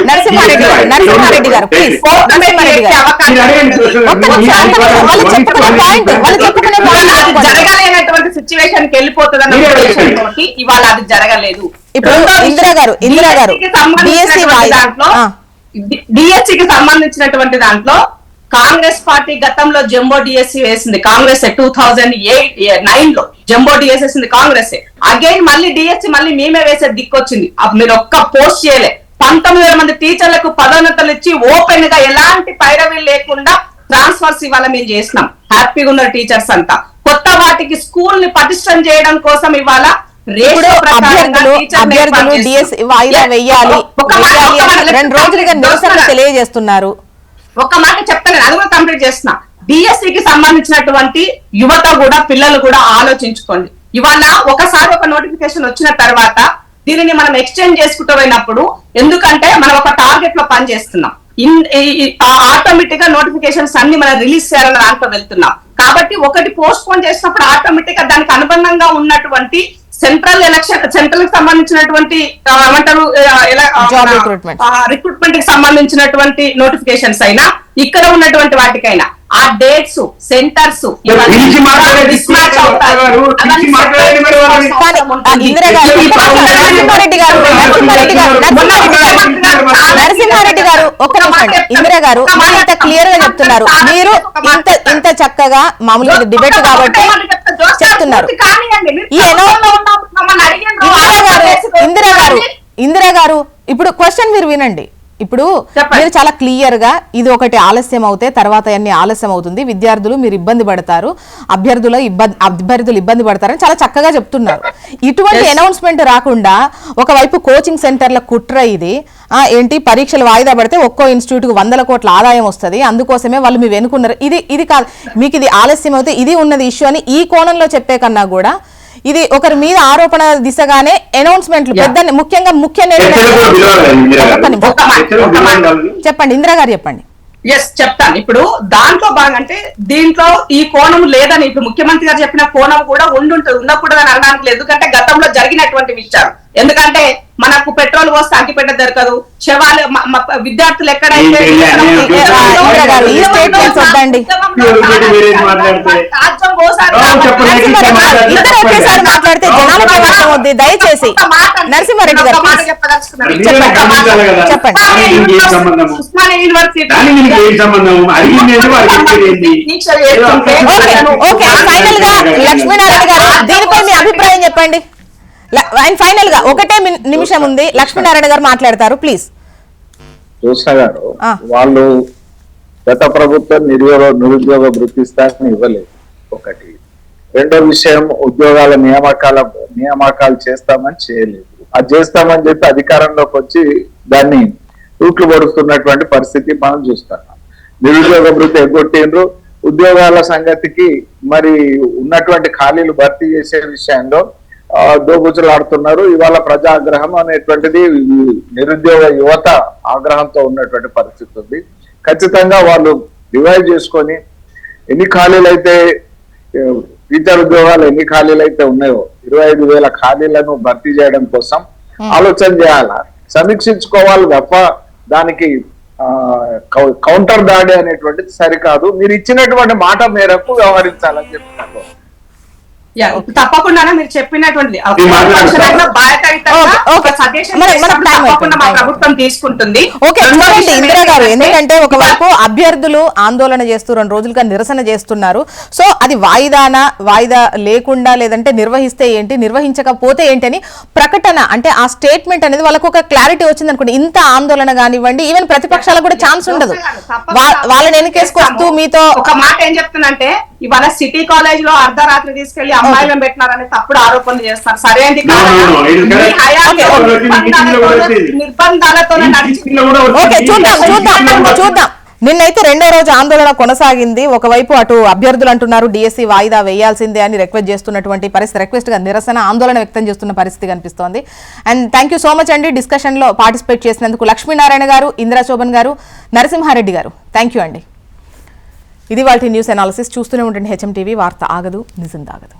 నరసింహారెడ్డి గారు జరగలేనటువంటి సిచ్యువేషన్ కి వెళ్ళిపోతుందన్న ఉద్దేశంతో ఇవాళ అది జరగలేదు. ఇప్పుడు ఇందిరా గారు డిఎస్సికి సంబంధించినటువంటి దాంట్లో కాంగ్రెస్ పార్టీ గతంలో జంబో డిఎస్సి వేసింది. కాంగ్రెస్ 2009 లో జంబో డిఎస్సి వేసింది కాంగ్రెస్. అగైన్ మళ్ళీ డిఎస్సి మళ్ళీ మేమే వేసే దిక్కొచ్చింది. మీరు ఒక్క పోస్ట్ చేయలే. 19,000 మంది టీచర్లకు పదోన్నతులు ఇచ్చి ఓపెన్ గా ఎలాంటి పైరవీ లేకుండా ట్రాన్స్ఫర్స్ ఇవాళ మేము చేసినాం. హ్యాపీగా ఉన్నారు టీచర్స్ అంతా. కొత్త వాటికి స్కూల్ ని పటిష్టం చేయడం కోసం ఇవాళ అభ్యర్థులు డిఎస్ వాయిదా వేయాలి 2 రోజులుగా నిరసన తెలియజేస్తున్నారు. ఒక మాట చెప్తాను, అది కూడా కంప్లీట్ చేస్తున్నా. డిఎస్సికి సంబంధించినటువంటి యువత కూడా పిల్లలు కూడా ఆలోచించుకోండి. ఇవాళ ఒకసారి ఒక నోటిఫికేషన్ వచ్చిన తర్వాత దీనిని మనం ఎక్స్చేంజ్ చేసుకుంటూ పోయినప్పుడు, ఎందుకంటే మనం ఒక టార్గెట్ లో పని చేస్తున్నాం, ఆటోమేటిక్ గా నోటిఫికేషన్స్ అన్ని మనం రిలీజ్ చేయాలని దాంట్లో వెళ్తున్నాం. కాబట్టి ఒకటి పోస్ట్ పోన్ చేసినప్పుడు ఆటోమేటిక్ గా దానికి అనుబంధంగా ఉన్నటువంటి సెంట్రల్ కి సంబంధించినటువంటి ఏమంటారు రిక్రూట్మెంట్ కి సంబంధించినటువంటి నోటిఫికేషన్స్ అయినా ఇక్కడ ఉన్నటువంటి వాటికైనా ఆ డేట్స్ సెంటర్స్ నరసింహారెడ్డి గారు ఒక్క నిమిషం. ఇందిరా గారు ఇంత క్లియర్ గా చెప్తున్నారు, మీరు ఇంత చక్కగా మామూలుగా డిబేట్ కాబట్టి చెప్తున్నారు. ఇందిరా గారు ఇప్పుడు క్వశ్చన్ మీరు వినండి. ఇప్పుడు మీరు చాలా క్లియర్ గా ఇది ఒకటి ఆలస్యం అవుతే తర్వాత అన్ని ఆలస్యం అవుతుంది, విద్యార్థులు మీరు ఇబ్బంది పడతారు, అభ్యర్థులు ఇబ్బంది పడతారని చాలా చక్కగా చెప్తున్నారు. ఇటువంటి అనౌన్స్మెంట్ రాకుండా ఒకవైపు కోచింగ్ సెంటర్ల కుట్ర ఇది ఏంటి పరీక్షలు వాయిదా పడితే ఒక్కో ఇన్స్టిట్యూట్ కు 100 కోట్ల ఆదాయం వస్తుంది, అందుకోసమే వాళ్ళు మీ వెనుకున్నారు. ఇది కాదు, మీకు ఇది ఆలస్యం అవుతే ఇది ఉన్నది ఇష్యూ అని ఈ కోణంలో చెప్పే కన్నా కూడా ఇది ఒకరి మీద ఆరోపణ దిశగానే అనౌన్స్మెంట్లు పెద్ద ముఖ్యంగా చెప్పండి ఇందిరా గారు చెప్పండి. చెప్తాను. ఇప్పుడు దాంట్లో బాగంటే దీంట్లో ఈ కోణం లేదని ఇప్పుడు ముఖ్యమంత్రి గారు చెప్పిన కోణం కూడా ఉండుంటుంది, ఉండకూడదని అనడానికి లేదు. ఎందుకంటే గతంలో జరిగినటువంటి విషయాలు, ఎందుకంటే మనకు పెట్రోల్ పోస్తే అగ్గిపెట్ట దొరకదు, శవాలు విద్యార్థులు ఎక్కడైతే మాట్లాడితే జనాలపై వర్షం వద్ది. దయచేసి నరసింహారెడ్డి గారు చెప్పండి. ఉస్మానియా యూనివర్సిటీ ఫైనల్ గా లక్ష్మీనారాయణ గారు దీనిపై మీ అభిప్రాయం చెప్పండి. ఫైనల్ గా ఒకటే నిమిషం ఉంది, లక్ష్మీనారాయణ గారు మాట్లాడతారు ప్లీజ్. జోష్న గారు వాళ్ళు గత ప్రభుత్వం నిరుద్యోగ వృత్తిస్తారని ఇవ్వలేదు ఒకటి. రెండో విషయం, ఉద్యోగాల నియామకాలు చేస్తామని చేయలేదు. అది చేస్తామని చెప్పి అధికారంలోకి వచ్చి దాన్ని రూట్లు పడుతున్నటువంటి పరిస్థితి మనం చూస్తున్నాం. నిరుద్యోగ వృత్తి ఎగ్గొట్టిండ్రు. ఉద్యోగాల సంగతికి మరి ఉన్నటువంటి ఖాళీలు భర్తీ చేసే విషయంలో దోబుచులాడుతున్నారు. ఇవాళ ప్రజాగ్రహం అనేటువంటిది నిరుద్యోగ యువత ఆగ్రహంతో ఉన్నటువంటి పరిస్థితి ఉంది. ఖచ్చితంగా వాళ్ళు డివైడ్ చేసుకొని ఎన్ని ఖాళీలు అయితే టీచర్ ఉద్యోగాలు ఎన్ని ఖాళీలు అయితే ఉన్నాయో 25,000 ఖాళీలను భర్తీ చేయడం కోసం ఆలోచన చేయాల, సమీక్షించుకోవాలి తప్ప దానికి కౌంటర్ దాడి అనేటువంటిది సరికాదు. మీరు ఇచ్చినటువంటి మాట మేరకు వ్యవహరించాలని చెప్తున్నారు. తప్పకుండా మీరు చెప్పినటువంటి ప్రభుత్వం తీసుకుంటుంది. ఇందిరా గారు, ఎందుకంటే ఒకవైపు అభ్యర్థులు ఆందోళన చేస్తూ 2 రోజులుగా నిరసన చేస్తున్నారు. సో అది వాయిదా లేకుండా లేదంటే నిర్వహిస్తే ఏంటి, నిర్వహించకపోతే ఏంటి అని ప్రకటన, అంటే ఆ స్టేట్మెంట్ అనేది వాళ్ళకు ఒక క్లారిటీ వచ్చింది అనుకోండి. ఇంత ఆందోళన కానివ్వండి, ఈవెన్ ప్రతిపక్షాలకు కూడా ఛాన్స్ ఉండదు. వాళ్ళని వెనకేసుకొస్తూ మీతో ఒక మాట ఏం చెప్తున్నంటే, ఇవాళ సిటీ కాలేజ్ లో అర్ధరాత్రి తీసుకెళ్లి అమ్మాయిలను పెట్టినారని తప్పుడు ఆరోపణలు చేస్తారు. సరైనది నిర్బంధాలతో చూద్దాం. నిన్నైతే రెండో రోజు ఆందోళన కొనసాగింది. ఒకవైపు అటు అభ్యర్థులు అంటున్నారు డిఎస్సి వాయిదా వేయాల్సిందే అని రిక్వెస్ట్ చేస్తున్నటువంటి పరిస్థితి, రిక్వెస్ట్ గా నిరసన ఆందోళన వ్యక్తం చేస్తున్న పరిస్థితి కనిపిస్తోంది. And thank you so much అండి డిస్కషన్ లో పార్టిసిపేట్ చేసినందుకు లక్ష్మీనారాయణ గారు, ఇందిరా శోభన్ గారు, నరసింహారెడ్డి గారు, థ్యాంక్ యూ అండి. ఇది వాళ్ళ న్యూస్ అనాలిసిస్. చూస్తూనే ఉండండి హెచ్ఎం టీవీ, వార్త ఆగదు నిజం దాగదు.